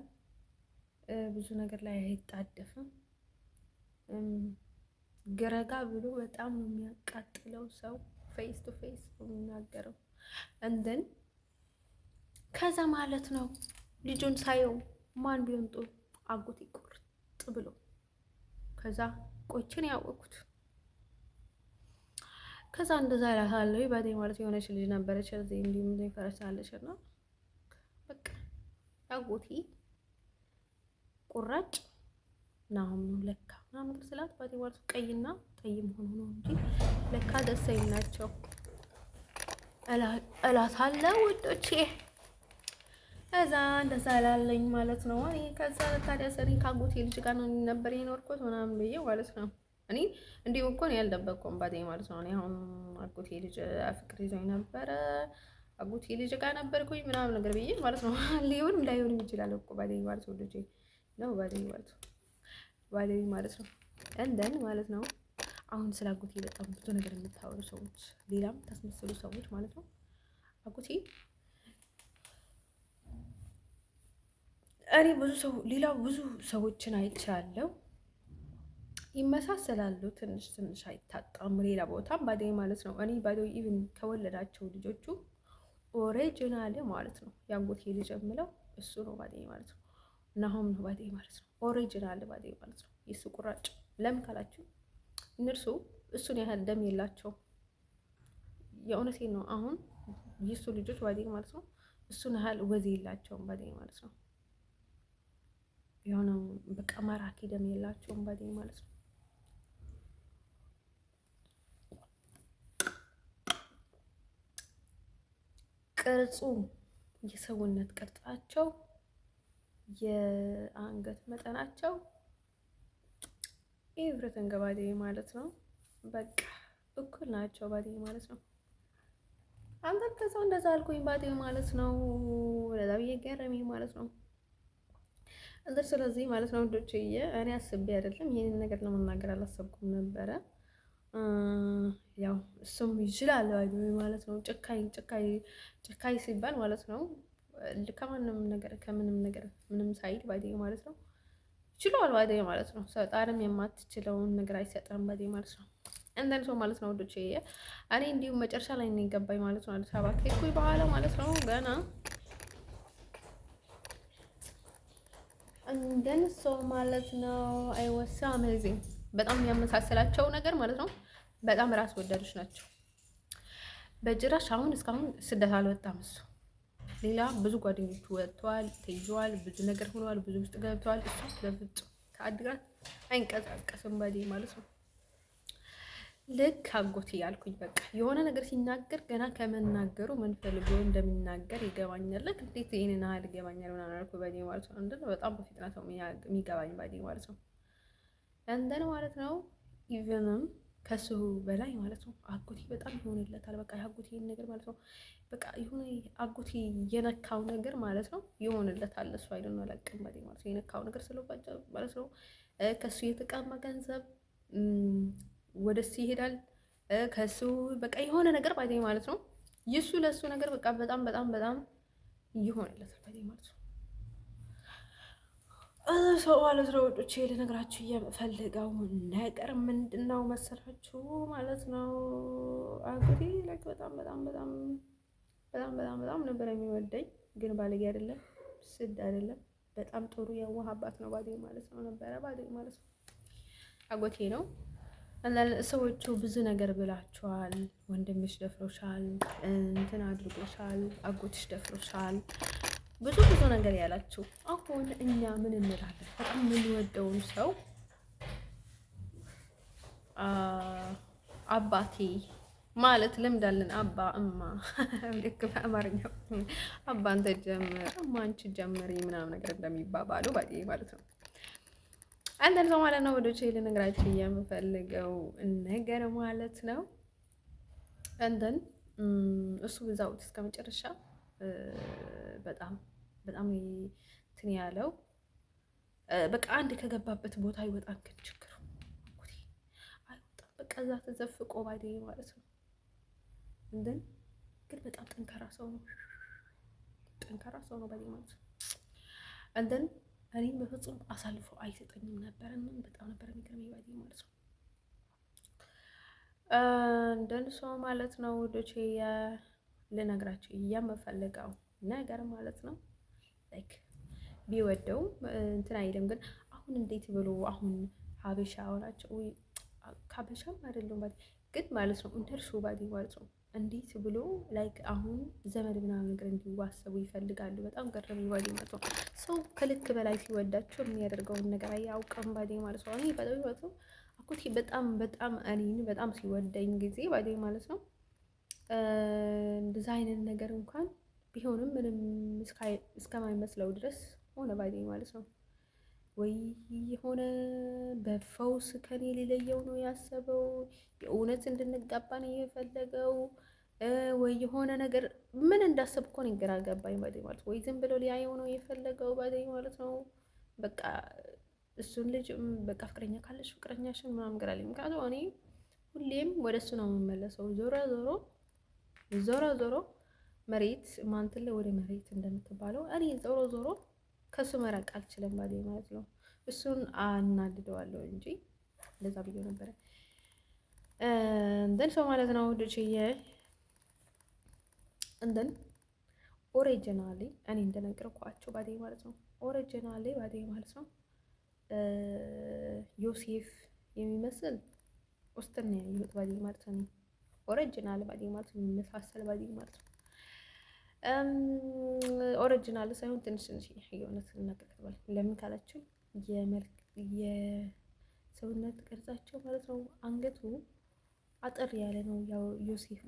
ብዙ ነገር ላይ አይጣደፍም። ግረጋ ብሎ በጣም ነው የሚያቃጥለው። ሰው ፌስ ቱ ፌስ ነው የሚናገረው። እንደን ከዛ ማለት ነው ልጁን ሳየው ማን ቢሆን ጥሩ አጎቴ ቁርጥ ብሎ ከዛ ቆይቼን ያወቅኩት። ከዛ እንደዛ ያላታለሁ ባዴ ማለት የሆነች ልጅ ነበረች እዚህ እንዲሁም ፈረሳለች እና በቃ አጎቴ ቁራጭ ናሁም ነው ለካ ምናምን ነገር ስላት ባዴ ማለት ቀይና ጠይም ሆኖ ነው እንጂ ለካ ደስ ናቸው እላታለሁ ውዶቼ። እዛ እንደዛ ላለኝ ማለት ነው። እኔ ከዛ ታዲያ ሰሪ ካጎቴ ልጅ ጋር ነው ነበር የኖርኩት ምናምን ብዬ ማለት ነው። እኔ እንዲሁ እኮ ነው ያልደበቅኩም ባዴ ማለት ነው። እኔ አሁን አጎቴ ልጅ ፍቅር ይዞኝ ነበረ አጎቴ ልጅ ጋር ነበርኩኝ ምናምን ነገር ብዬ ማለት ነው። ሊሆንም ላይሆንም ይችላል እኮ ባዴ ማለት ነው። ልጅ ነው ባዴ ማለት ነው። ባዴ ማለት ነው። እንደን ማለት ነው። አሁን ስለ አጎቴ በጣም ብዙ ነገር የምታወሩ ሰዎች፣ ሌላም ታስመስሉ ሰዎች ማለት ነው። አጎቴ እኔ ብዙ ሰዎችን አይቻለሁ። ይመሳሰላሉ፣ ትንሽ ትንሽ አይታጣም። ሌላ ቦታም ባዴ ማለት ነው። እኔ ባዶ ኢቭን ከወለዳቸው ልጆቹ ኦሪጂናል ማለት ነው የአጎቴ ልጅ የምለው እሱ ነው ባዴ ማለት ነው። ናሆም ነው ባዴ ማለት ነው። ኦሪጂናል ባዴ ማለት ነው። የሱ ቁራጭ ለምን ካላችሁ እነርሱ እሱን ያህል ደም የላቸው። የእውነቴን ነው። አሁን የሱ ልጆች ባዴ ማለት ነው እሱን ያህል ወዝ የላቸውም ባዴ ማለት ነው። የሆነ በቃ ማራኪ ደም የላቸውም ባዴ ማለት ነው። ቅርጹ የሰውነት ቅርጻቸው የአንገት መጠናቸው ኤቭሪቲንግ ባዴ ማለት ነው። በቃ እኩል ናቸው ባዴ ማለት ነው። አንተ ከሰው እንደዛ አልኩኝ ባዴ ማለት ነው። ለዛ ብዬ ገረመኝ ማለት ነው። እንደ ስለዚህ ማለት ነው ወንዶችዬ እኔ አስቤ አይደለም ይሄንን ነገር ለመናገር አላሰብኩም ነበረ። ያው እሱም ይችላል ማለት ነው። ጨካኝ ሲባል ማለት ነው ከማንም ነገር ከምንም ነገር ምንም ሳይድ ባዴ ማለት ነው ይችላል ባዴ ማለት ነው። ሰጣንም የማትችለውን ነገር አይሰጥም ባዴ ማለት ነው። እንደን ሰው ማለት ነው ወዶቼ እኔ እንዲሁም መጨረሻ ላይ ነው የገባኝ ማለት ነው። አዲስ አበባ ከሄድኩኝ በኋላ ማለት ነው ገና እንደን ሰው ማለት ነው አይወሳ አሜዚንግ በጣም የሚያመሳስላቸው ነገር ማለት ነው። በጣም ራስ ወዳዶች ናቸው። በጭራሽ አሁን እስካሁን ስደት አልወጣም እሱ። ሌላ ብዙ ጓደኞቹ ወጥተዋል፣ ተይዘዋል፣ ብዙ ነገር ሆነዋል፣ ብዙ ውስጥ ገብተዋል። እሱ በፍጹም ከአድግራት አይንቀሳቀስም ባዴ ማለት ነው። ልክ አጎቴ ያልኩኝ በቃ የሆነ ነገር ሲናገር ገና ከመናገሩ ምን ፈልጎ እንደሚናገር ይገባኛል። ልክ እንዴት ይሄንን ያህል ይገባኛል ምናምን አልኩ ባዴ ማለት ነው። እንደው በጣም በፍጥነት ነው የሚገባኝ ባዴ ማለት ነው። እንደን ማለት ነው ኢቨንም ከሱ በላይ ማለት ነው አጎቴ በጣም ይሆንለታል። በቃ የአጎቴን ነገር ማለት ነው በቃ የሆነ አጎቴ የነካው ነገር ማለት ነው ይሆንለታል። እሱ አይደለም አላውቅም ባዴ ማለት ነው የነካው ነገር ስለባጭ ማለት ነው ከሱ የተቀማ ገንዘብ ወደሱ ይሄዳል። ከሱ በቃ የሆነ ነገር ባዴ ማለት ነው የሱ ለሱ ነገር በቃ በጣም በጣም በጣም ይሆንለታል ባዴ ማለት ነው። ሰው ማለት ነው ወዶቼ ልነግራችሁ የምፈልገው ነገር ምንድነው መሰላችሁ ማለት ነው አጎቴ ላይክ በጣም በጣም በጣም በጣም በጣም በጣም ነበር የሚወደኝ። ግን ባለጌ አይደለም፣ ስድ አይደለም፣ በጣም ጥሩ የዋህ አባት ነው ባዴ ማለት ነው ነበረ ባዴ ማለት ነው አጎቴ ነው። ሰዎቹ ብዙ ነገር ብላችኋል። ወንድምሽ ደፍሮሻል፣ እንትን አድርጎሻል፣ አጎትሽ ደፍሮሻል ብዙ ነገር ያላችሁ። አሁን እኛ ምን እንላለን? በጣም የምንወደውን ሰው አባቴ ማለት ልምዳለን። አባ እማ ልክ በአማርኛ አባ አንተ ጀምር እማ አንቺ ጀምሪ ምናምን ነገር እንደሚባባሉ ባዴ ማለት ነው። አንተን ሰው ማለት ነው ወዶቼ ልነግራችሁ የምፈልገው ነገር ማለት ነው። አንተን እሱ ብዛው እስከ መጨረሻ በጣም በጣም እንትን ያለው በቃ አንድ ከገባበት ቦታ አይወጣም። ግን ችግሩ አይወጣም። በቃ እዛ ተዘፍቆ ባዴ ማለት ነው። እንደን ግን በጣም ጠንካራ ሰው ነው። ጠንካራ ሰው ነው ባዴ ማለት ነው። እንደን እኔም በፍጹም አሳልፎ አይሰጠኝም ነበር እና በጣም ነበር የሚገርመኝ ባዴ ማለት ነው። እንደን ሰው ማለት ነው ወዶቼ ልነግራችሁ የምፈልገው ነገር ማለት ነው ላይክ ቢወደው እንትን አይልም። ግን አሁን እንዴት ብሎ አሁን ሀበሻ ሆናቸው ወይ ሀበሻም አይደለም ባዴ ግን ማለት ነው እንደርሱ ባዴ ማለት ነው እንዴት ብሎ ላይክ አሁን ዘመድ ምናምን ነገር እንዲዋሰቡ ይፈልጋሉ። በጣም ገረመኝ። ባዴ ማለት ነው ሰው ከልክ በላይ ሲወዳቸው የሚያደርገውን ነገር አያውቅም። ባዴ ማለት ነው እኔ በጣም ማለት ነው አኩቴ በጣም እኔን በጣም ሲወደኝ ጊዜ ባዴ ማለት ነው እንደዛ አይነት ነገር እንኳን ቢሆንም ምንም እስከማይመስለው ድረስ ሆነ ባዴ ማለት ነው። ወይ የሆነ በፈውስ ከኔ ሊለየው ነው ያሰበው፣ የእውነት እንድንጋባ ነው የፈለገው፣ ወይ የሆነ ነገር ምን እንዳሰብ እኮ ነው ግራ ገባኝ ባዴ ማለት ወይ ዝም ብሎ ሊያየው ነው የፈለገው ባዴ ማለት ነው። በቃ እሱን ልጅ በቃ ፍቅረኛ ካለሽ ፍቅረኛሽን ምናምን ነገር አለኝ። ምክንያቱም እኔ ሁሌም ወደ እሱ ነው የምመለሰው። ዞሮ ዞሮ መሬት ማንትለ ወደ መሬት እንደምትባለው እኔ ዞሮ ከሱ መራቅ አልችልም ባዴ ማለት ነው። እሱን አናድደዋለሁ እንጂ እንደዛ ብዬ ነበረ እንደን ሰው ማለት ነው ልጅዬ እንደን ኦሪጂናሊ እኔ እንደነገርኳቸው ባዴ ማለት ነው። ኦሪጂናሊ ባዴ ማለት ነው ዮሴፍ የሚመስል ውስጥን ነው ያየሁት ባዴ ማለት ነው። ኦሪጂናል ባዴ ማለት ነው የሚመሳሰል ባዴ ማለት ነው። ኦሪጂናል ሳይሆን ትንሽ የእውነት እናቀርባል። ለምን ካላችሁ የሰውነት ቅርጻቸው ማለት ነው አንገቱ አጠር ያለ ነው ያው ዮሴፍ